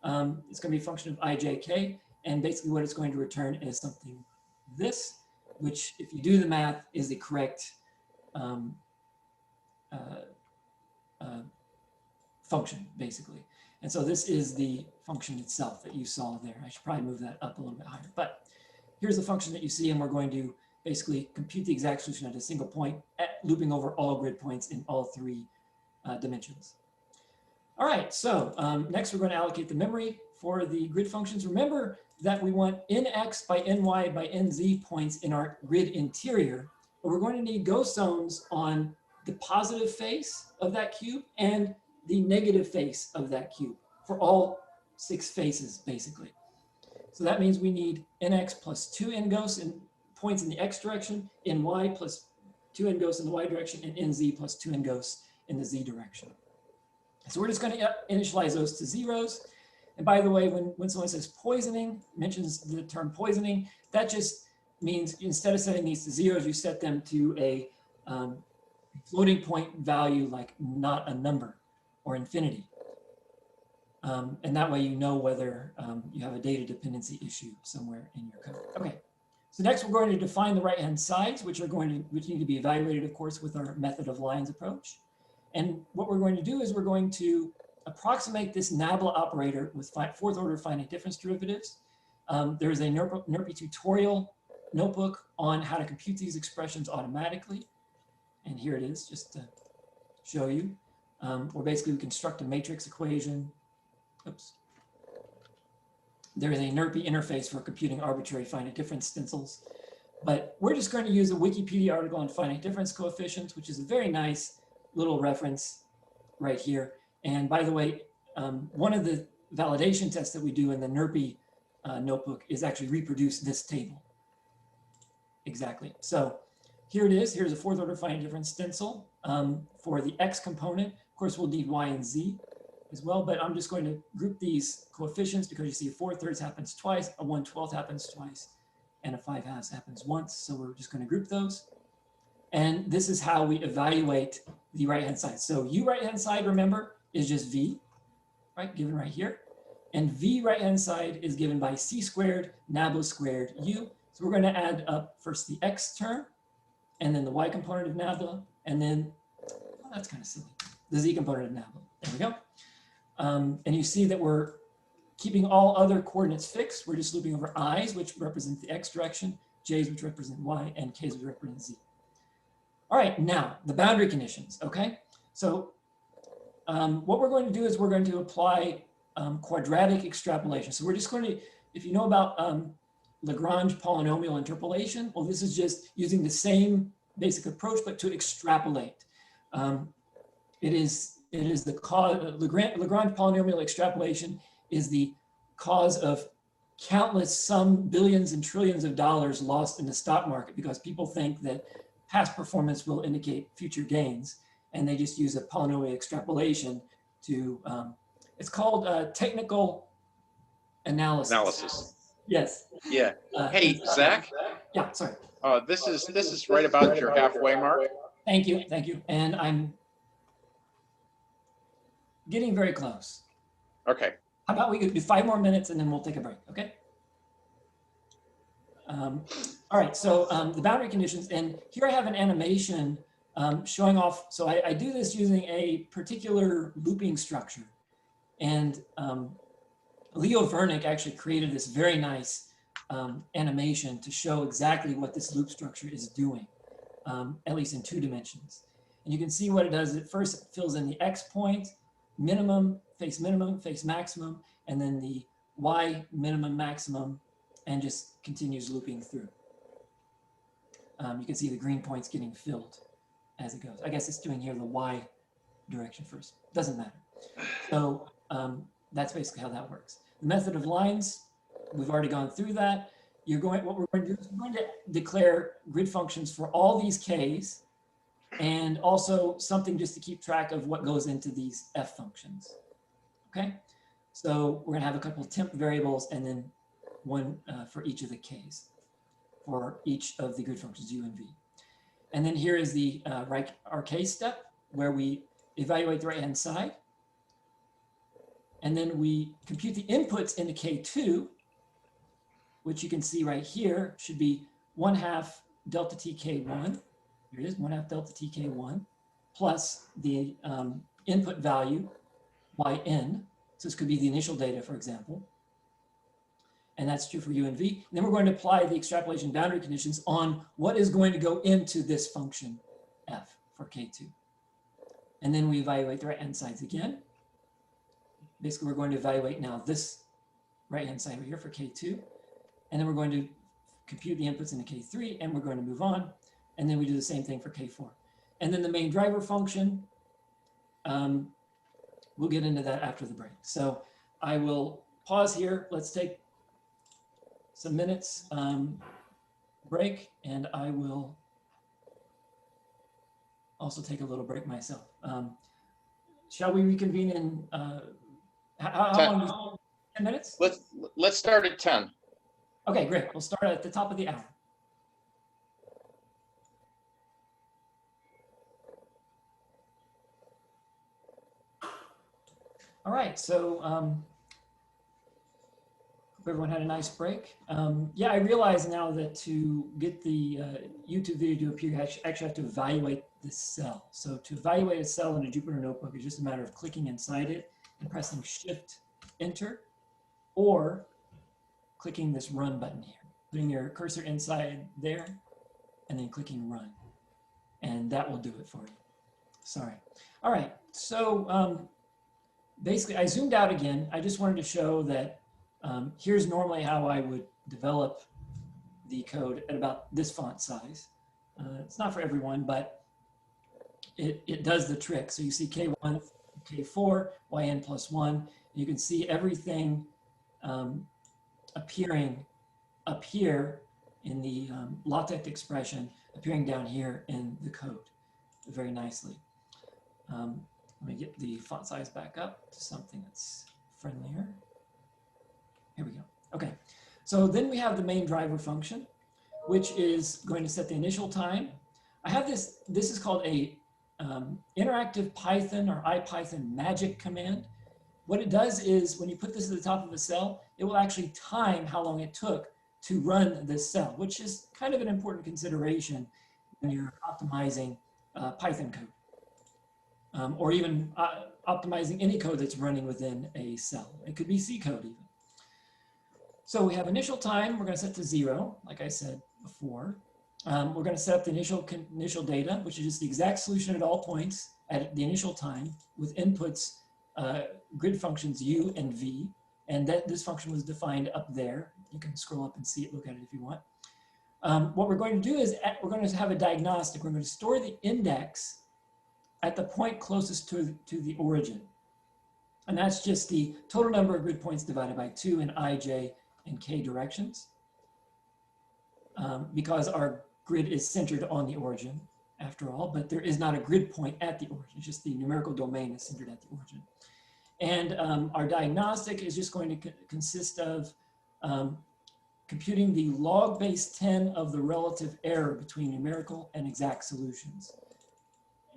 It's going to be a function of ijk, and basically what it's going to return is something this, which if you do the math is the correct function, basically. And so this is the function itself that you saw there. I should probably move that up a little bit higher, but here's the function that you see, and we're going to basically compute the exact solution at a single point, looping over all grid points in all 3 dimensions. All right, so next we're going to allocate the memory for the grid functions. Remember that we want nx by ny by nz points in our grid interior, but we're going to need ghost zones on the positive face of that cube and the negative face of that cube for all 6 faces, basically. So that means we need nx plus 2 ngos in points in the x direction, ny plus 2 ngos in the y direction, and nz plus 2 ngos in the z direction. So we're just going to initialize those to zeros. And by the way, when someone says poisoning, mentions the term poisoning, that just means instead of setting these to zeros, you set them to a floating point value like not a number or infinity. And that way you know whether you have a data dependency issue somewhere in your code. Okay, so next we're going to define the right-hand sides, which need to be evaluated, of course, with our method of lines approach. And what we're going to do is we're going to approximate this nabla operator with 4th order finite difference derivatives. There is a NRPy tutorial notebook on how to compute these expressions automatically. And here it is, just to show you. Where basically we construct a matrix equation. Oops. There is a NRPy interface for computing arbitrary finite difference stencils. But we're just going to use a Wikipedia article on finite difference coefficients, which is a very nice little reference right here. And by the way, one of the validation tests that we do in the NRPy notebook is actually reproduce this table. Exactly. So here it is. Here's a 4th order finite difference stencil for the x component. Of course, we'll need y and z as well, but I'm just going to group these coefficients because you see a 4/3 happens twice, a 1/12 happens twice, and a 5/2 happens once. So we're just going to group those. And this is how we evaluate the right-hand side. So u right-hand side, remember, is just v, right, given right here. And V right-hand side is given by C squared, nabla squared U. So we're going to add up first the X term, and then the Y component of nabla, and then, oh, that's kind of silly, the Z component of nabla. There we go. And you see that we're keeping all other coordinates fixed. We're just looping over I's, which represent the X direction, J's, which represent Y, and K's, which represent Z. All right, now the boundary conditions, okay? So what we're going to do is we're going to apply quadratic extrapolation. So we're just going to, if you know about Lagrange polynomial interpolation, well, this is just using the same basic approach, but to extrapolate. It is the cause, Lagrange polynomial extrapolation is the cause of countless some billions and trillions of dollars lost in the stock market because people think that past performance will indicate future gains. And they just use a polynomial extrapolation to, it's called technical analysis. Yes. Yeah. Hey, Zach. Yeah, sorry. This is right about your halfway mark. Thank you, thank you. And I'm getting very close. Okay. How about we do 5 more minutes and then we'll take a break, okay? All right, so the boundary conditions, and here I have an animation showing off. So I do this using a particular looping structure. And Leo Wernick actually created this very nice animation to show exactly what this loop structure is doing, at least in 2 dimensions. And you can see what it does. It first fills in the X point, minimum, face maximum, and then the Y minimum, maximum, and just continues looping through. You can see the green points getting filled as it goes. I guess it's doing here the Y direction first. Doesn't matter. So that's basically how that works. The method of lines, we've already gone through that. What we're going to do is we're going to declare grid functions for all these Ks, and also something just to keep track of what goes into these F functions. Okay, so we're going to have a couple of temp variables and then one for each of the Ks for each of the grid functions U and V. And then here is the our case step where we evaluate the right-hand side. And then we compute the inputs into K2, which you can see right here should be 1/2 delta TK1. Here it is, 1/2 delta TK1 plus the input value yn. So this could be the initial data, for example. And that's true for U and V. And then we're going to apply the extrapolation boundary conditions on what is going to go into this function F for K2. And then we evaluate the right-hand sides again. Basically, we're going to evaluate now this right-hand side over here for K2. And then we're going to compute the inputs into K3, and we're going to move on. And then we do the same thing for K4. And then the main driver function, we'll get into that after the break. So I will pause here. Let's take some minutes break, and I will also take a little break myself. Shall we reconvene in how long? 10 minutes? Let's start at 10. Okay, great. We'll start at the top of the hour. All right, so hope everyone had a nice break. Yeah, I realize now that to get the YouTube video to appear, you actually have to evaluate the cell. So to evaluate a cell in a Jupyter notebook is just a matter of clicking inside it and pressing Shift Enter, or clicking this Run button here, putting your cursor inside there, and then clicking Run. And that will do it for you. Sorry. All right, so basically I zoomed out again. I just wanted to show that here's normally how I would develop the code at about this font size. It's not for everyone, but it does the trick. So you see K1, K4, yn plus 1. You can see everything appearing up here in the LaTeX expression, appearing down here in the code very nicely. Let me get the font size back up to something that's friendlier. Here we go. Okay, so then we have the main driver function, which is going to set the initial time. I have this is called a interactive Python or IPython magic command. what it does is when you put this at the top of a cell, it will actually time how long it took to run this cell, which is kind of an important consideration when you're optimizing Python code, or even optimizing any code that's running within a cell. It could be C code even. So we have initial time, we're going to set to 0, like I said before. We're going to set up the initial data, which is just the exact solution at all points at the initial time with inputs, grid functions U and V. And this function was defined up there. You can scroll up and see it, look at it if you want. What we're going to do is we're going to have a diagnostic. We're going to store the index at the point closest to the origin. And that's just the total number of grid points divided by 2 in I, J, and K directions. Because our grid is centered on the origin, after all, but there is not a grid point at the origin. It's just the numerical domain is centered at the origin. And our diagnostic is just going to consist of computing the log base 10 of the relative error between numerical and exact solutions.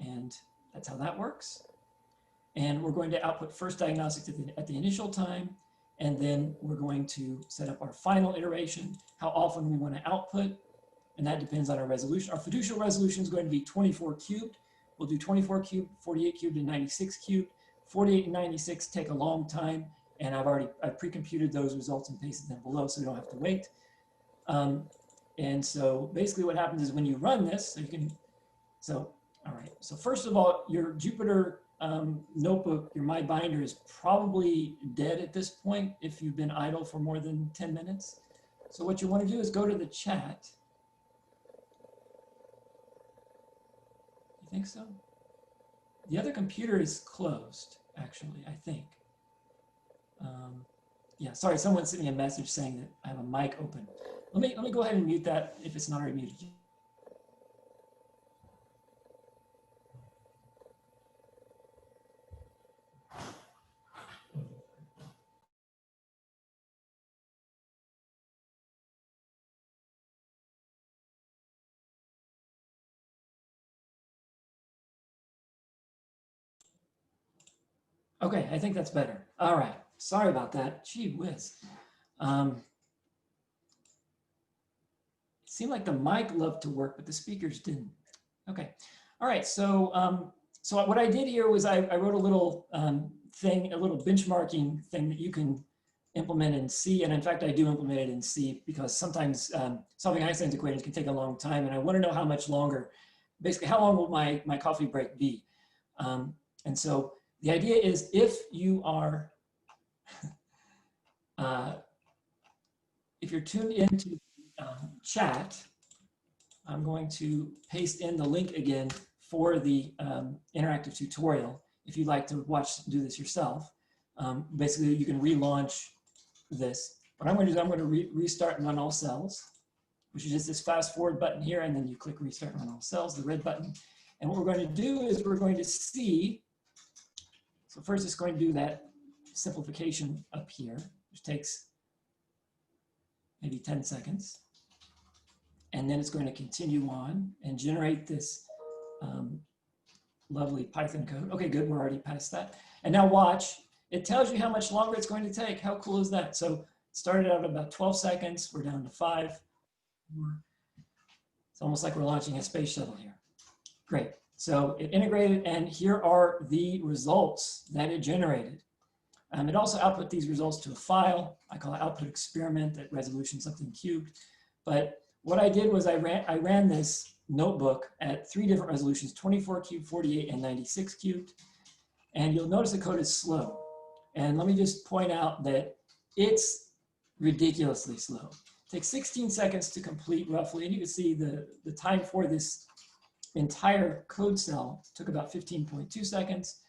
And that's how that works. And we're going to output first diagnostic at the initial time, and then we're going to set up our final iteration, how often we want to output, and that depends on our resolution. Our fiducial resolution is going to be 24 cubed. We'll do 24 cubed, 48 cubed, and 96 cubed. 48 and 96 take a long time, and I've pre-computed those results and pasted them below so you don't have to wait. And so basically what happens is when you run this, all right, so first of all, your Jupyter notebook, your My Binder is probably dead at this point if you've been idle for more than 10 minutes. So what you want to do is go to the chat. You think so? The other computer is closed, actually, I think. Yeah, sorry, someone sent me a message saying that I have a mic open. Let me go ahead and mute that if it's not already muted. Okay, I think that's better. All right, sorry about that. Gee whiz. It seemed like the mic loved to work, but the speakers didn't. Okay, all right, so so what I did here was I wrote a little thing, a little benchmarking thing that you can implement in C, and in fact I do implement it in C because sometimes solving Einstein's equations can take a long time, and I want to know how much longer, basically how long will my coffee break be? And so the idea is if you are, if you're tuned into chat, I'm going to paste in the link again for the interactive tutorial. If you'd like to do this yourself, basically you can relaunch this. What I'm going to do is I'm going to restart and run all cells, which is just this fast forward button here, and then you click restart and run all cells, the red button. And what we're going to do is we're going to see, so first it's going to do that simplification up here, which takes maybe 10 seconds. And then it's going to continue on and generate this lovely Python code. Okay, good, we're already past that. And now watch, it tells you how much longer it's going to take. How cool is that? So it started out about 12 seconds, we're down to 5. It's almost like we're launching a space shuttle here. Great, so it integrated, and here are the results that it generated. It also output these results to a file. I call it output experiment at resolution something cubed. But what I did was I ran this notebook at 3 different resolutions, 24 cubed, 48, and 96 cubed. And you'll notice the code is slow. And let me just point out that it's ridiculously slow. It takes 16 seconds to complete roughly, and you can see the time for this entire code cell took about 15.2 seconds.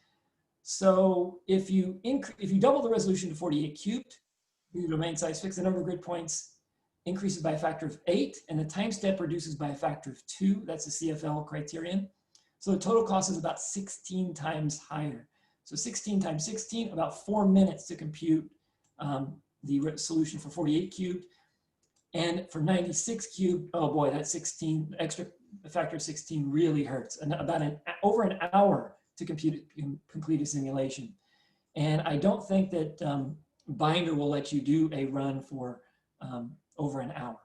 So if you double the resolution to 48 cubed, the domain size fixed, the number of grid points increases by a factor of 8, and the time step reduces by a factor of 2. That's the CFL criterion. So the total cost is about 16 times higher. So 16 times 16, about 4 minutes to compute the solution for 48 cubed. And for 96 cubed, oh boy, that 16, extra factor of 16 really hurts. And about over an hour to complete a simulation. And I don't think that Binder will let you do a run for over an hour.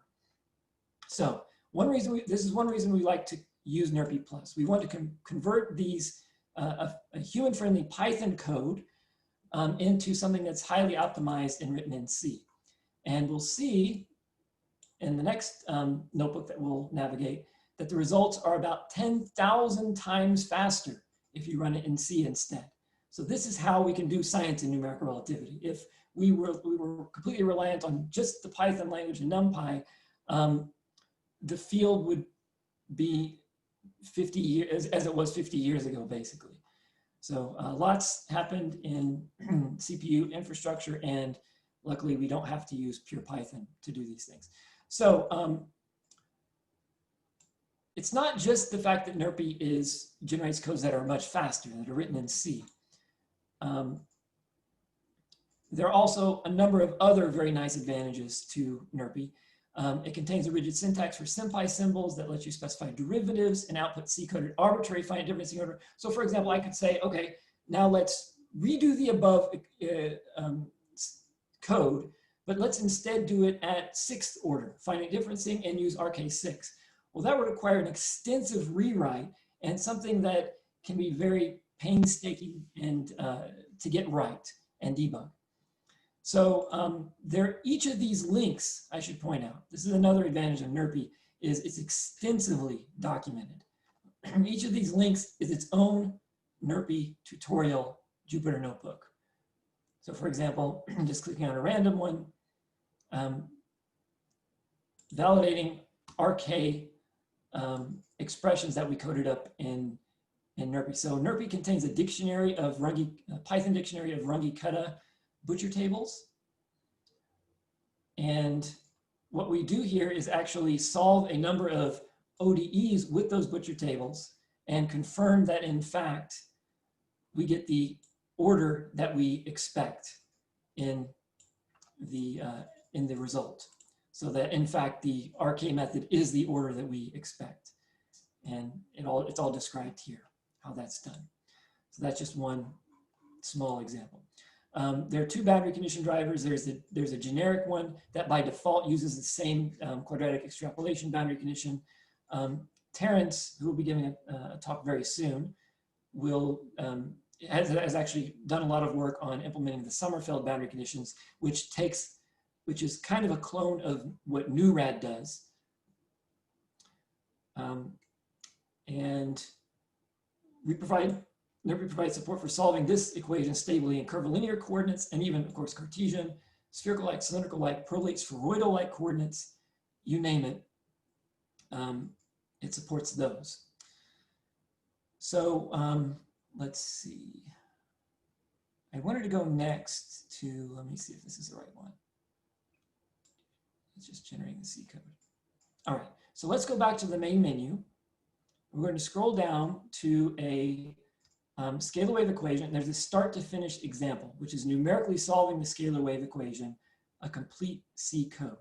So this is one reason we like to use NRPy Plus. We want to convert these a human-friendly Python code into something that's highly optimized and written in C. And we'll see in the next notebook that we'll navigate that the results are about 10,000 times faster if you run it in C instead. So this is how we can do science in numerical relativity. If we were completely reliant on just the Python language and NumPy, the field would be 50 years, as it was 50 years ago, basically. So lots happened in CPU infrastructure, and luckily we don't have to use pure Python to do these things. So it's not just the fact that NRPy generates codes that are much faster, that are written in C. There are also a number of other very nice advantages to NRPy. It contains a rigid syntax for SymPy symbols that lets you specify derivatives and output C-coded arbitrary finite differencing order. So for example, I could say, okay, now let's redo the above code, but let's instead do it at 6th order finite differencing and use RK6. Well, that would require an extensive rewrite and something that can be very painstaking and to get right and debug. So each of these links, I should point out, this is another advantage of NRPy, is it's extensively documented. Each of these links is its own NRPy tutorial Jupyter notebook. So for example, just clicking on a random one, validating RK expressions that we coded up in NRPy. So NRPy contains a dictionary of Runge, a Python dictionary of Runge-Kutta butcher tables. And what we do here is actually solve a number of ODEs with those butcher tables and confirm that in fact we get the order that we expect in the result. So that in fact the RK method is the order that we expect. And it's all described here, how that's done. So that's just one small example. There are two boundary condition drivers. There's a generic one that by default uses the same quadratic extrapolation boundary condition. Terrence, who will be giving a talk very soon, has actually done a lot of work on implementing the Sommerfeld boundary conditions, which is kind of a clone of what NuRAD does. And NRPy provides support for solving this equation stably in curvilinear coordinates, and even, of course, Cartesian, spherical-like, cylindrical-like, prolate, spheroidal-like coordinates, you name it. It supports those. So let's see. I wanted to go next to, let me see if this is the right one. It's just generating the C code. All right, so let's go back to the main menu. We're going to scroll down to a scalar wave equation. There's a start to finish example, which is numerically solving the scalar wave equation, a complete C code.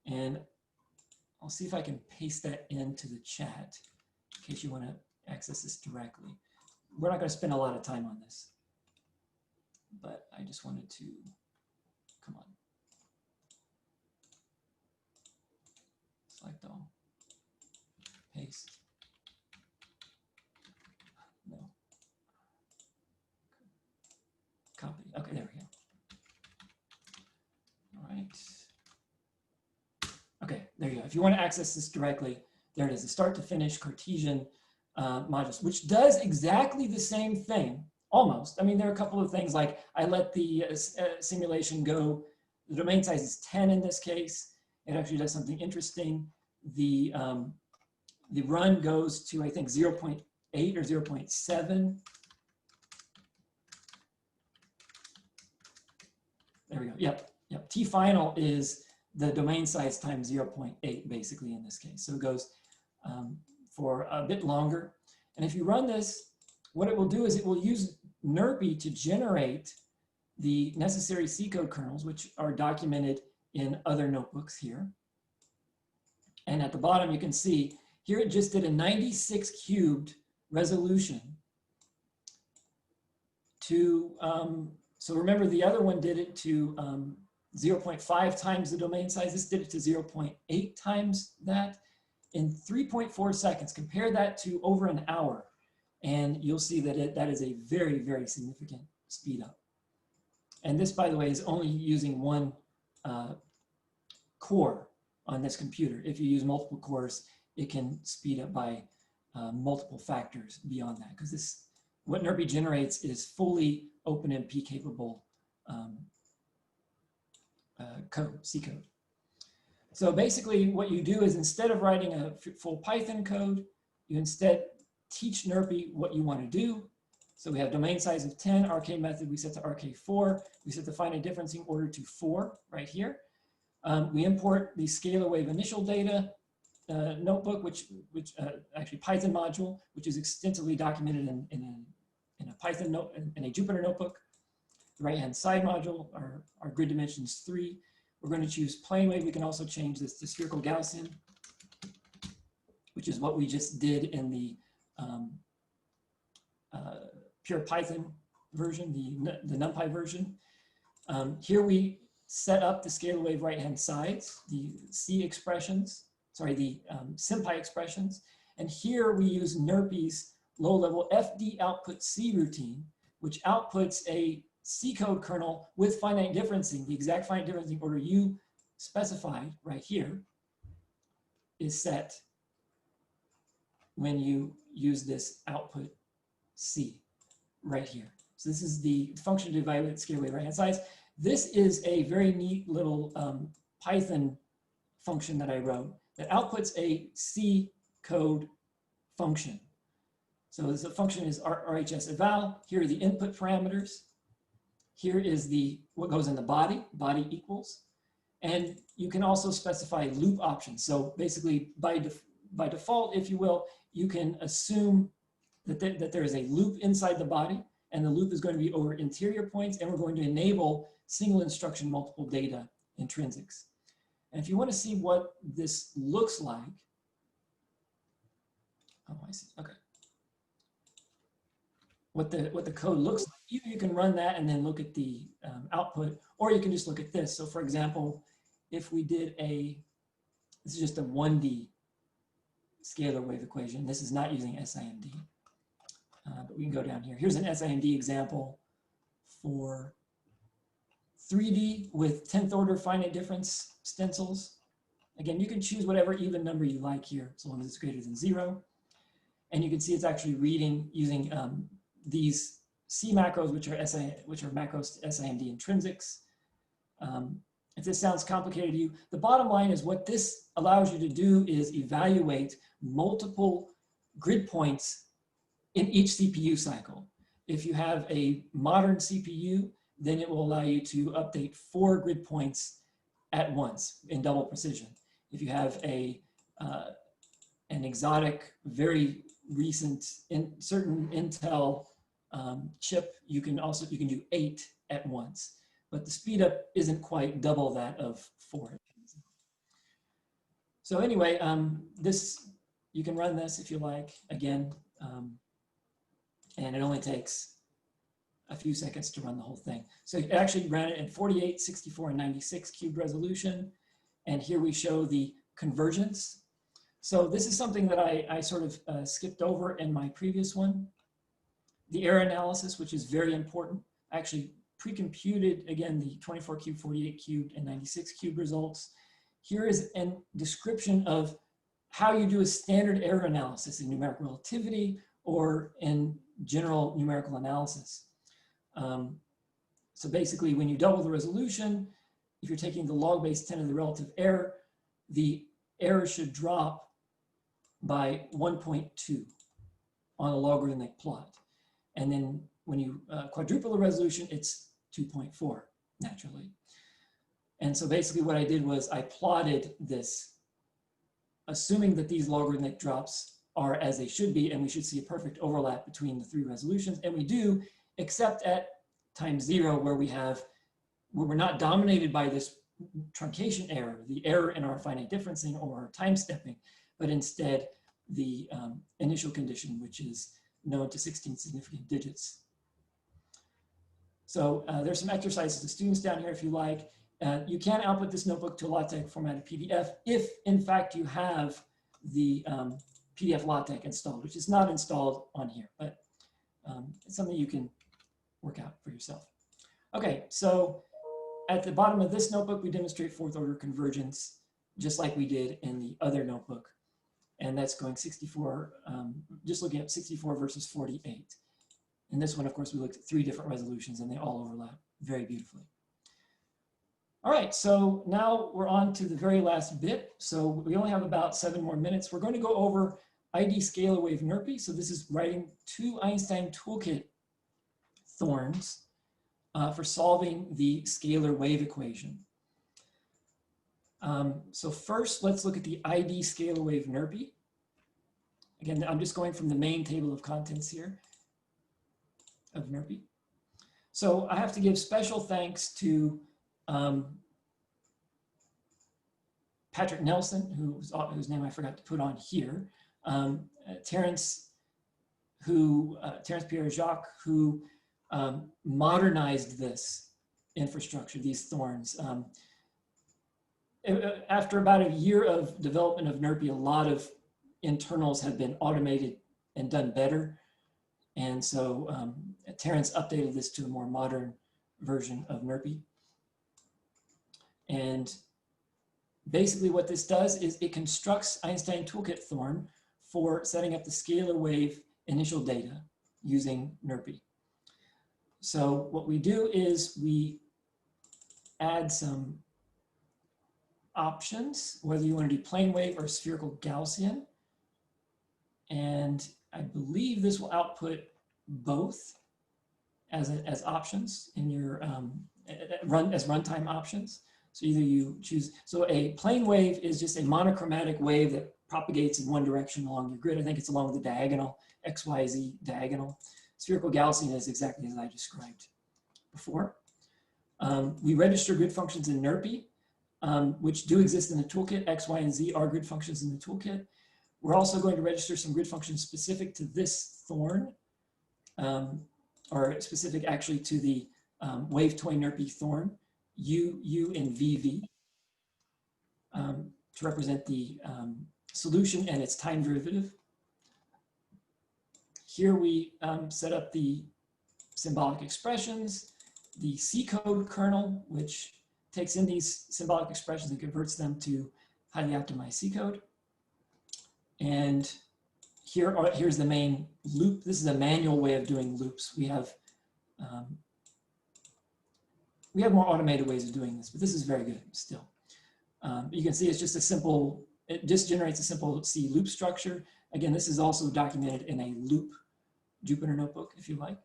And I'll see if I can paste that into the chat in case you want to access this directly. We're not going to spend a lot of time on this, but I just wanted to, come on. Select all, paste. No. Copy. Okay, there we go. All right. Okay, there you go. If you want to access this directly, there it is, the start to finish Cartesian modules, which does exactly the same thing, almost. I mean, there are a couple of things like I let the simulation go. The domain size is 10 in this case. It actually does something interesting. The run goes to, I think, 0.8 or 0.7. There we go. Yep. T final is the domain size times 0.8 basically in this case. So it goes for a bit longer. And if you run this, what it will do is it will use NRPy to generate the necessary C code kernels, which are documented in other notebooks here. And at the bottom, you can see here it just did a 96 cubed resolution to So remember, the other one did it to 0.5 times the domain size. This did it to 0.8 times that in 3.4 seconds. Compare that to over an hour, and you'll see that that is a very, very significant speed up. And this, by the way, is only using one core on this computer. If you use multiple cores, it can speed up by multiple factors beyond that, because this, what NRPy generates is fully OpenMP capable code, C code. So basically what you do is, instead of writing a full Python code, you instead teach NRPy what you want to do. So we have domain size of 10, RK method we set to RK4, we set the finite differencing order to 4 right here. We import the scalar wave initial data notebook, which actually Python module, which is extensively documented in a Python note, in a Jupyter notebook. The right-hand side module, our grid dimensions 3. We're going to choose plane wave. We can also change this to spherical Gaussian, which is what we just did in the pure Python version, the NumPy version. Here we set up the scalar wave right-hand sides, the C expressions, sorry, the SymPy expressions. And here we use NRPy's low-level FD output C routine, which outputs a C code kernel with finite differencing. The exact finite differencing order you specified right here is set when you use this output C right here. So this is the function to evaluate scalar wave right-hand sides. This is a very neat little Python function that I wrote that outputs a C code function. So the function is RHS eval. Here are the input parameters. Here is what goes in the body equals. And you can also specify loop options. So basically, by default, if you will, you can assume that there is a loop inside the body, and the loop is going to be over interior points, and we're going to enable single instruction multiple data intrinsics. And if you want to see what this looks like, oh, I see, okay. What the code looks like, either you can run that and then look at the output, or you can just look at this. So for example, if we did this is just a 1D scalar wave equation. This is not using SIMD, but we can go down here. Here's an SIMD example for 3D with 10th order finite difference stencils. Again, you can choose whatever even number you like here, so long as it's greater than 0. And you can see it's actually reading using these C macros, which are macros to SIMD intrinsics. If this sounds complicated to you, the bottom line is what this allows you to do is evaluate multiple grid points in each CPU cycle. If you have a modern CPU, then it will allow you to update 4 grid points at once in double precision. If you have an exotic, very recent, certain Intel chip, you can do 8 at once, but the speed up isn't quite double that of 4. So anyway, you can run this if you like, again, and it only takes a few seconds to run the whole thing. So it actually ran it in 48, 64, and 96 cube resolution. And here we show the convergence. So this is something that I sort of skipped over in my previous one. The error analysis, which is very important. I actually pre-computed, again, the 24 cube, 48 cube, and 96 cube results. Here is a description of how you do a standard error analysis in numerical relativity or in general numerical analysis. So basically, when you double the resolution, if you're taking the log base 10 of the relative error, the error should drop by 1.2 on a logarithmic plot. And then when you quadruple the resolution, it's 2.4 naturally. And so basically what I did was I plotted this, assuming that these logarithmic drops are as they should be, and we should see a perfect overlap between the 3 resolutions. And we do, except at time 0, where we're not dominated by this truncation error, the error in our finite differencing or time stepping, but instead the initial condition, which is known to 16 significant digits. So there's some exercises to students down here if you like. You can output this notebook to LaTeX formatted PDF if, in fact, you have the PDF LaTeX installed, which is not installed on here, but it's something you can work out for yourself. Okay, so at the bottom of this notebook, we demonstrate fourth order convergence, just like we did in the other notebook. And that's going 64, just looking at 64 versus 48. In this one, of course, we looked at 3 different resolutions and they all overlap very beautifully. All right, so now we're on to the very last bit. So we only have about 7 more minutes. We're going to go over ID scalar wave NRPy. So this is writing 2 Einstein toolkit thorns for solving the scalar wave equation. So first, let's look at the ID scalar wave NRPy. Again, I'm just going from the main table of contents here of NRPy. So I have to give special thanks to Patrick Nelson, whose name I forgot to put on here, Terence Pierre-Jacques, who modernized this infrastructure, these thorns. After about a year of development of NRPy, a lot of internals have been automated and done better. And so Terence updated this to a more modern version of NRPy. And basically what this does is it constructs Einstein toolkit thorn for setting up the scalar wave initial data using NRPy. So what we do is we add some options, whether you want to do plane wave or spherical Gaussian. And I believe this will output both as options in your runtime options. So either you choose, so a plane wave is just a monochromatic wave that propagates in one direction along your grid. I think it's along the diagonal, XYZ diagonal. Spherical Gaussian is exactly as I described before. We register grid functions in NRPy, which do exist in the toolkit. X, Y, and Z are grid functions in the toolkit. We're also going to register some grid functions specific to this thorn, or specific actually to the wave toy NRPy thorn, U, U, and VV, to represent the solution and its time derivative. Here we set up the symbolic expressions, the C code kernel, which takes in these symbolic expressions and converts them to highly optimized C code. And here's the main loop. This is a manual way of doing loops. We have more automated ways of doing this, but this is very good still. You can see it's just a simple, it just generates a simple C loop structure. Again, this is also documented in a loop Jupyter notebook, if you like.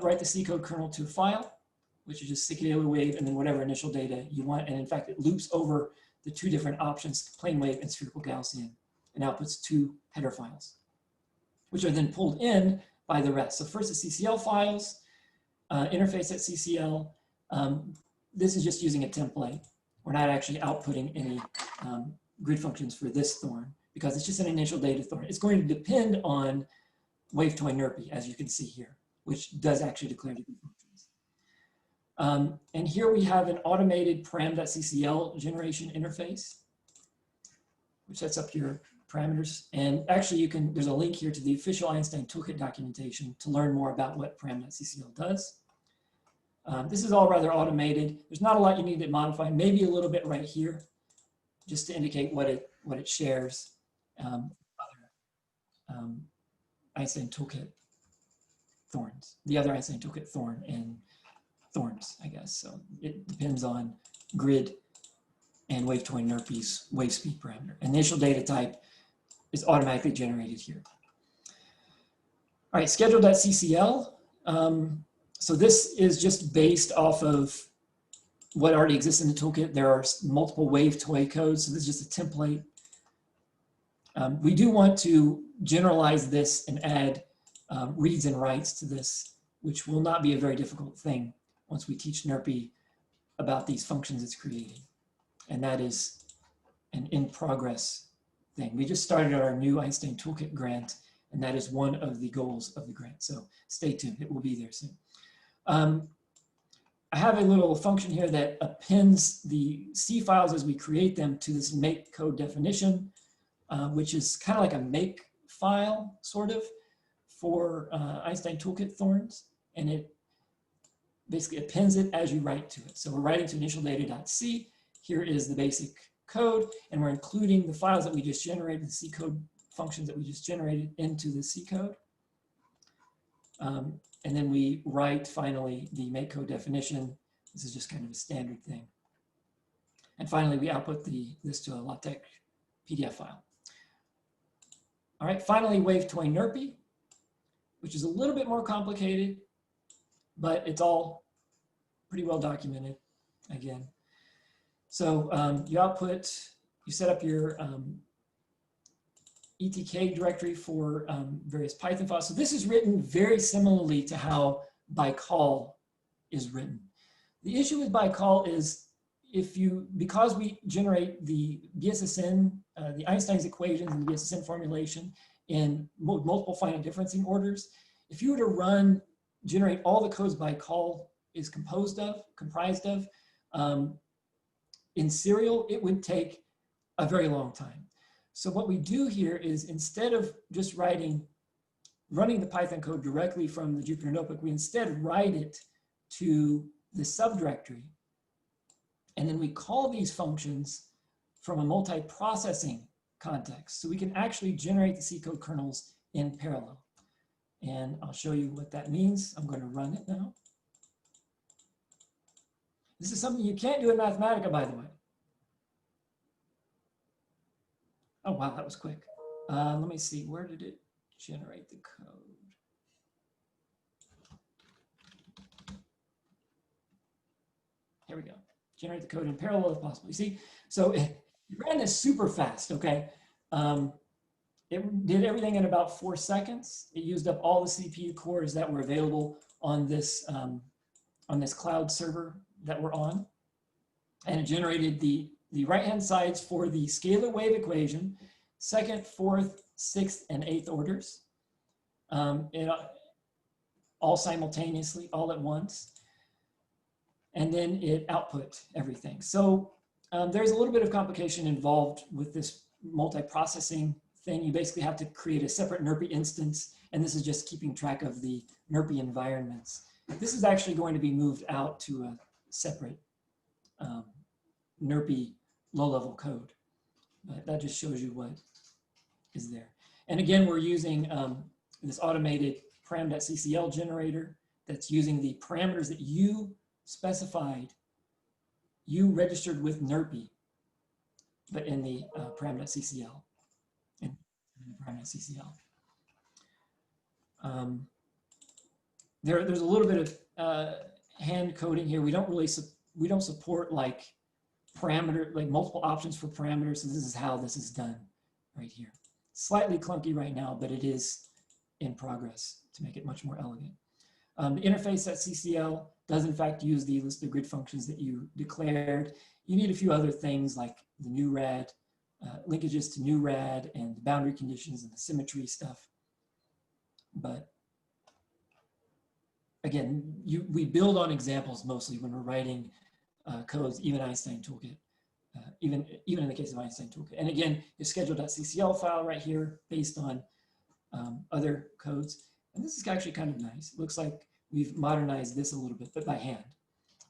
Write the C code kernel to a file, which is just scalar wave and then whatever initial data you want. And in fact, it loops over the 2 different options, plane wave and spherical Gaussian, and outputs 2 header files, which are then pulled in by the rest. So first the CCL files, interface at CCL. This is just using a template. We're not actually outputting any grid functions for this thorn because it's just an initial data thorn. It's going to depend on wave toy NRPy, as you can see here, which does actually declare the grid functions. And here we have an automated param.ccl generation interface, which sets up your parameters. And actually there's a link here to the official Einstein toolkit documentation to learn more about what param.ccl does. This is all rather automated. There's not a lot you need to modify, maybe a little bit right here, just to indicate what it shares. Einstein toolkit thorns, the other Einstein toolkit thorn and thorns, I guess. So it depends on grid and wave toy NRPy's wave speed parameter. Initial data type is automatically generated here. All right, schedule.ccl. So this is just based off of what already exists in the toolkit. There are multiple wave toy codes, so this is just a template. We do want to generalize this and add reads and writes to this, which will not be a very difficult thing once we teach NRPy about these functions it's creating. And that is an in-progress thing. We just started our new Einstein Toolkit grant, and that is one of the goals of the grant. So stay tuned, it will be there soon. I have a little function here that appends the C files as we create them to this make code definition, which is kind of like a make file, sort of, for Einstein Toolkit thorns. And it basically appends it as you write to it. So we're writing to initialdata.c. Here is the basic code, and we're including the files that we just generated, the C code functions that we just generated into the C code. And then we write finally the make code definition. This is just kind of a standard thing. And finally, we output this to a LaTeX PDF file. All right, finally, wave toy NRPy, which is a little bit more complicated, but it's all pretty well documented again. So you set up your ETK directory for various Python files. So this is written very similarly to how by call is written. The issue with by call is because we generate the BSSN, the Einstein's equations and the BSSN formulation in multiple finite differencing orders, if you were to generate all the codes by call is comprised of, in serial, it would take a very long time. So what we do here is, instead of just running the Python code directly from the Jupyter Notebook, we instead write it to the subdirectory. And then we call these functions from a multi-processing context. So we can actually generate the C code kernels in parallel. And I'll show you what that means. I'm going to run it now. This is something you can't do in Mathematica, by the way. Oh, wow, that was quick. Let me see, where did it generate the code? Here we go. Generate the code in parallel if possible. You see, so it ran this super fast, okay? It did everything in about 4 seconds. It used up all the CPU cores that were available on this cloud server that we're on. And it generated the right-hand sides for the scalar wave equation, second, fourth, sixth, and eighth orders, all simultaneously, all at once. And then it output everything. So there's a little bit of complication involved with this multi-processing thing. You basically have to create a separate NRPy instance, and this is just keeping track of the NRPy environments. This is actually going to be moved out to a separate NRPy low-level code. But that just shows you what is there. And again, we're using this automated param.ccl generator that's using the parameters that you specified, you registered with NRPy, but in the param.ccl. In the param.ccl. There's a little bit of hand coding here. We don't support like multiple options for parameters. So this is how this is done right here. Slightly clunky right now, but it is in progress to make it much more elegant. The interface.ccl does in fact use the list of grid functions that you declared. You need a few other things like the new rad, linkages to new rad, and the boundary conditions and the symmetry stuff. But again, we build on examples mostly when we're writing codes, even Einstein Toolkit, even in the case of Einstein Toolkit. And again, your schedule.ccl file right here based on other codes. And this is actually kind of nice. It looks like we've modernized this a little bit, but by hand.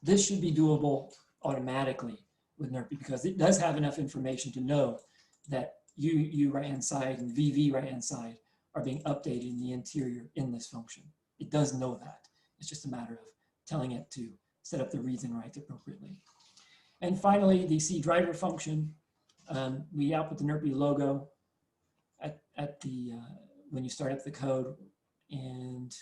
This should be doable automatically with NRPy because it does have enough information to know that U right-hand side and VV right-hand side are being updated in the interior in this function. It does know that. It's just a matter of telling it to set up the reads and writes appropriately. And finally, the C driver function, we output the NRPy logo when you start up the code and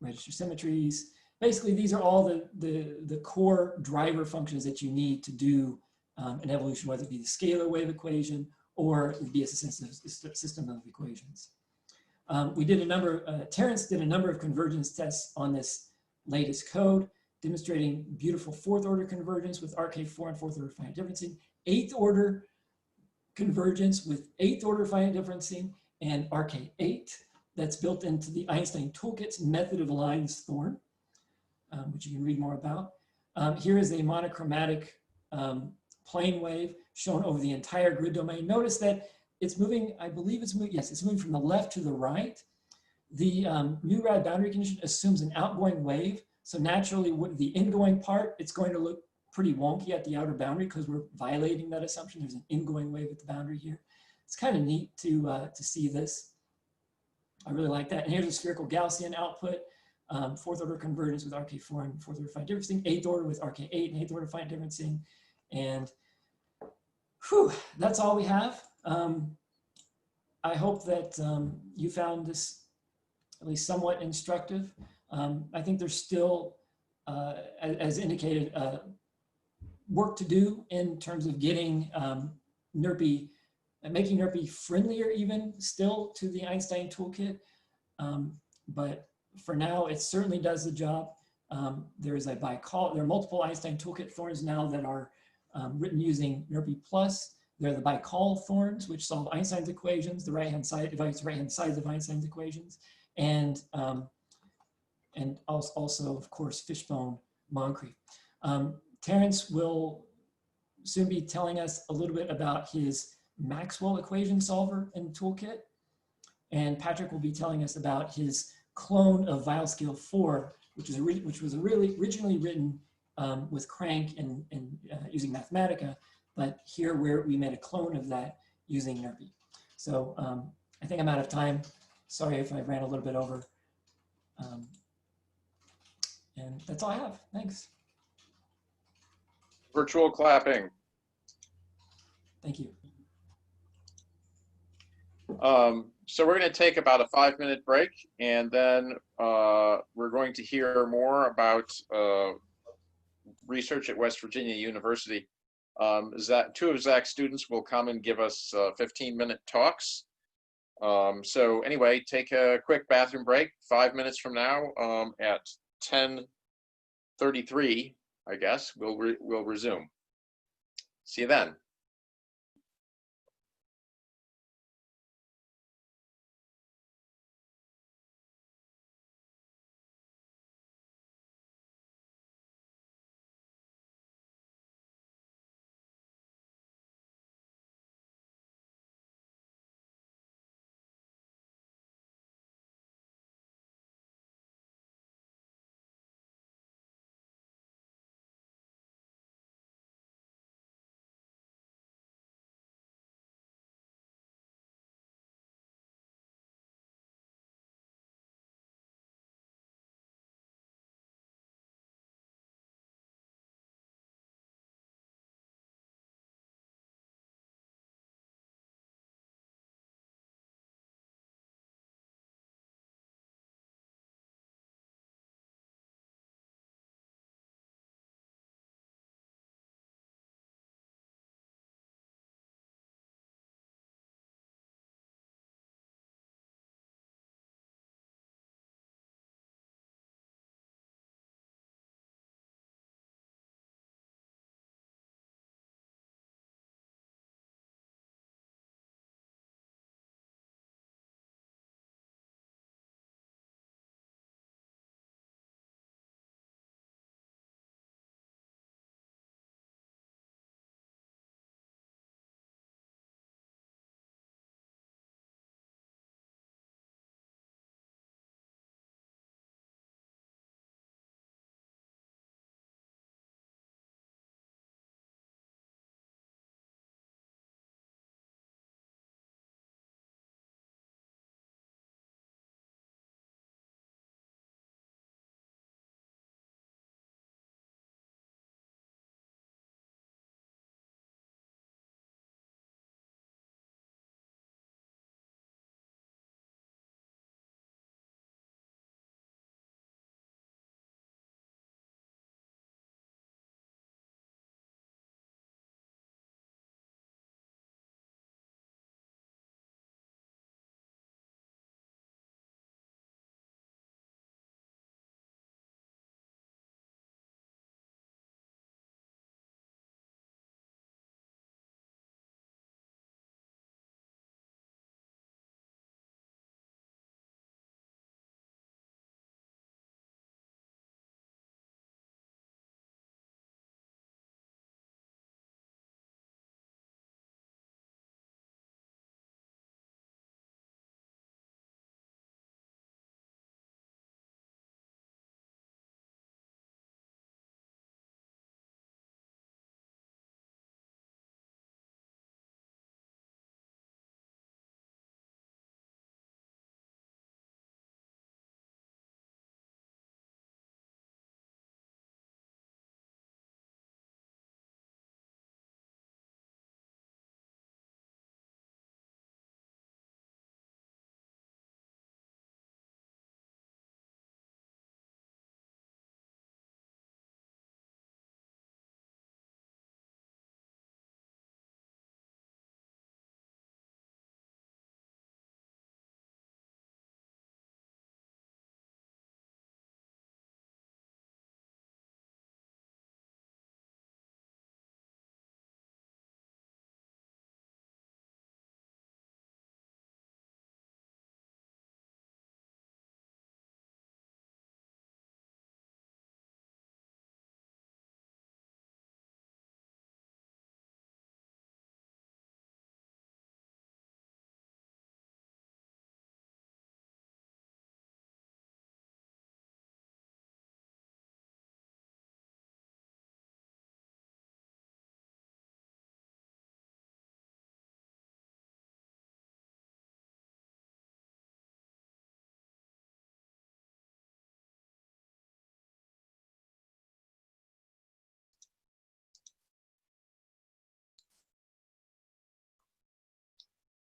register symmetries. Basically, these are all the core driver functions that you need to do an evolution, whether it be the scalar wave equation or the BSSN system of equations. Terrence did a number of convergence tests on this latest code, demonstrating beautiful fourth order convergence with RK4 and fourth order finite differencing, eighth order convergence with eighth order finite differencing, and RK8 that's built into the Einstein Toolkit's method of Lines thorn, which you can read more about. Here is a monochromatic plane wave shown over the entire grid domain. Notice that it's moving, I believe it's moving, yes, it's moving from the left to the right. The new rad boundary condition assumes an outgoing wave. So naturally, with the ingoing part, it's going to look pretty wonky at the outer boundary because we're violating that assumption. There's an ingoing wave at the boundary here. It's kind of neat to see this. I really like that. And here's a spherical Gaussian output, fourth order convergence with RK4 and fourth order finite differencing, eighth order with RK8 and eighth order finite differencing. And whew, that's all we have. I hope that you found this at least somewhat instructive. I think there's still, as indicated, work to do in terms of getting NRPy, making NRPy friendlier even still to the Einstein toolkit. But for now, it certainly does the job. There are multiple Einstein toolkit thorns now that are written using NRPy plus. They're the bi-call thorns, which solve Einstein's equations, the right-hand side, divides right-hand sides of Einstein's equations, and also, of course, Fishbone Moncrief. Terrence will soon be telling us a little bit about his Maxwell equation solver in the toolkit. And Patrick will be telling us about his clone of Weil scale 4, which was originally written with Crank and using Mathematica, but here we made a clone of that using NRPy. So I think I'm out of time. Sorry if I ran a little bit over. And that's all I have. Thanks. Virtual clapping. Thank you. So we're going to take about a 5-minute break, and then we're going to hear more about research at West Virginia University. Two of Zach's students will come and give us 15-minute talks. So anyway, take a quick bathroom break. 5 minutes from now, at 10:33, I guess we'll resume. See you then.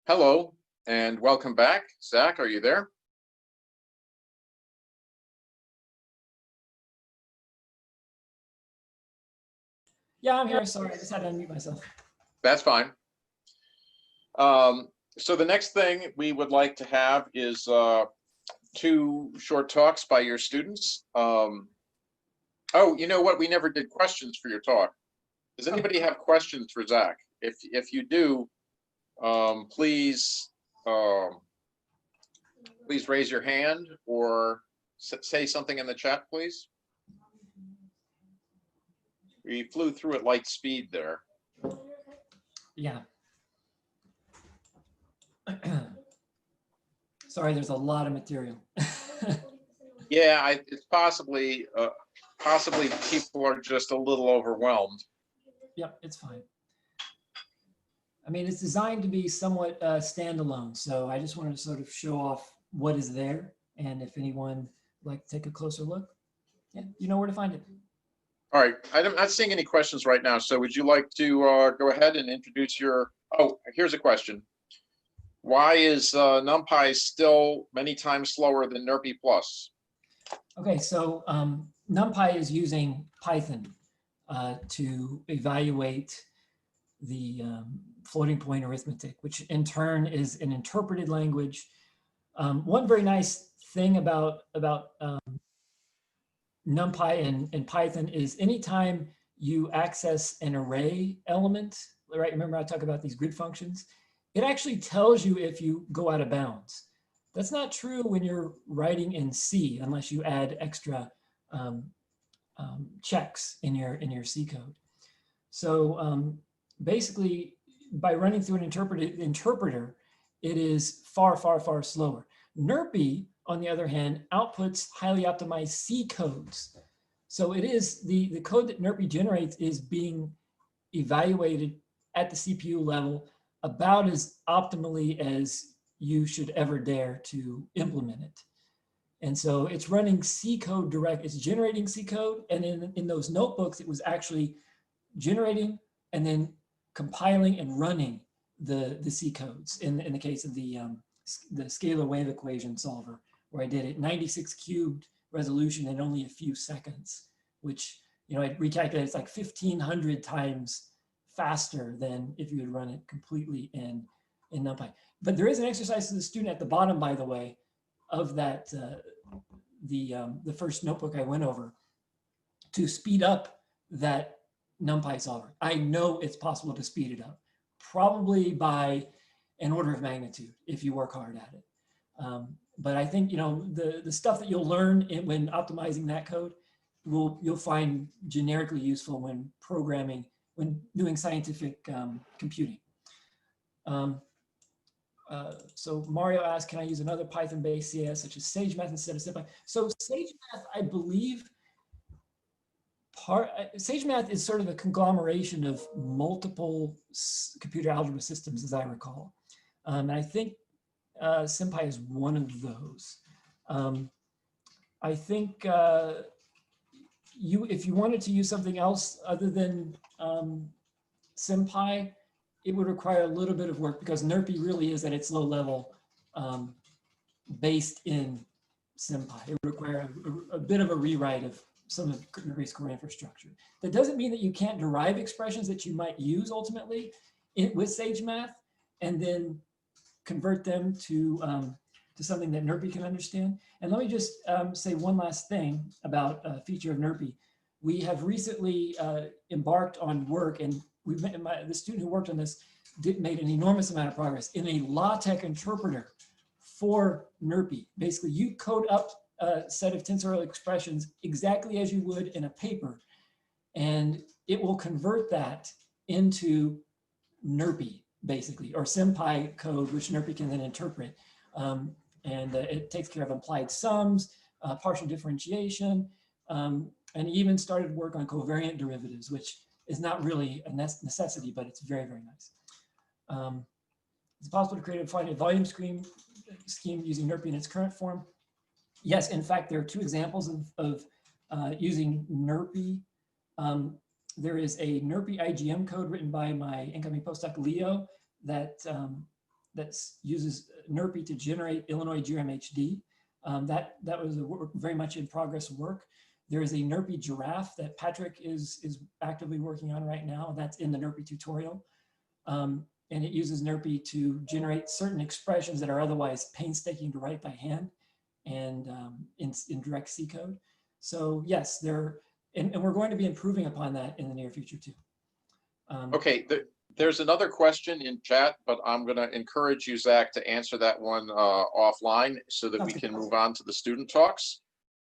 Hello and welcome back. Zach, are you there? Yeah, I'm here. Sorry, I just had to unmute myself. That's fine. So the next thing we would like to have is 2 short talks by your students. Oh, you know what? We never did questions for your talk. Does anybody have questions for Zach? If you do, please please raise your hand or say something in the chat, please. We flew through at light speed there. Yeah. Sorry, there's a lot of material. Yeah, it's possibly people are just a little overwhelmed. Yep, it's fine. I mean, it's designed to be somewhat standalone, so I just wanted to sort of show off what is there, and if anyone would like to take a closer look, yeah, you know where to find it. All right, I'm not seeing any questions right now, so would you like to go ahead and introduce your, oh, here's a question. Why is NumPy still many times slower than NRPy Plus? Okay, so NumPy is using Python to evaluate the floating point arithmetic, which in turn is an interpreted language. One very nice thing about NumPy and Python is anytime you access an array element, right? Remember I talk about these grid functions? It actually tells you if you go out of bounds. That's not true when you're writing in C, unless you add extra checks in your C code. So basically, by running through an interpreter, it is far, far, far slower. NRPy, on the other hand, outputs highly optimized C codes. So it is the code that NRPy generates is being evaluated at the CPU level about as optimally as you should ever dare to implement it. And so it's running C code direct, it's generating C code. And in those notebooks, it was actually generating and then compiling and running the C codes in the case of the scalar wave equation solver, where I did it 96 cubed resolution in only a few seconds, which, you know, I recalculated, it's like 1,500 times faster than if you had run it completely in NumPy. But there is an exercise to the student at the bottom, by the way, of that, the first notebook I went over, to speed up that NumPy solver. I know it's possible to speed it up, probably by an order of magnitude if you work hard at it. But I think, you know, the stuff that you'll learn when optimizing that code you'll find generically useful when programming, when doing scientific computing. So Mario asked, can I use another Python-based CS such as SageMath instead of SciPy? So SageMath, I believe, SageMath is sort of a conglomeration of multiple computer algebra systems, as I recall. And I think SciPy is one of those. I think if you wanted to use something else other than SciPy, it would require a little bit of work because NRPy really is at its low level based in SciPy. It would require a bit of a rewrite of some of NRPy's core infrastructure. That doesn't mean that you can't derive expressions that you might use ultimately with SageMath and then convert them to something that NRPy can understand. And let me just say one last thing about a feature of NRPy. We have recently embarked on work, and the student who worked on this made an enormous amount of progress in a LaTeX interpreter for NRPy. Basically, you code up a set of tensorial expressions exactly as you would in a paper, and it will convert that into NRPy, basically, or SciPy code, which NRPy can then interpret. It takes care of implied sums, partial differentiation, and even started work on covariant derivatives, which is not really a necessity, but it's very, very nice. It's possible to create a finite volume scheme using NRPy in its current form. Yes, in fact, there are 2 examples of using NRPy. There is a NRPy IGM code written by my incoming postdoc Leo that that uses NRPy to generate Illinois GRMHD. That was very much in progress work. There is a NRPy giraffe that Patrick is actively working on right now. That's in the NRPy tutorial. And it uses NRPy to generate certain expressions that are otherwise painstaking to write by hand and in direct C code. So yes, and we're going to be improving upon that in the near future too. Okay, there's another question in chat, but I'm going to encourage you, Zach, to answer that one offline so that we can move on to the student talks.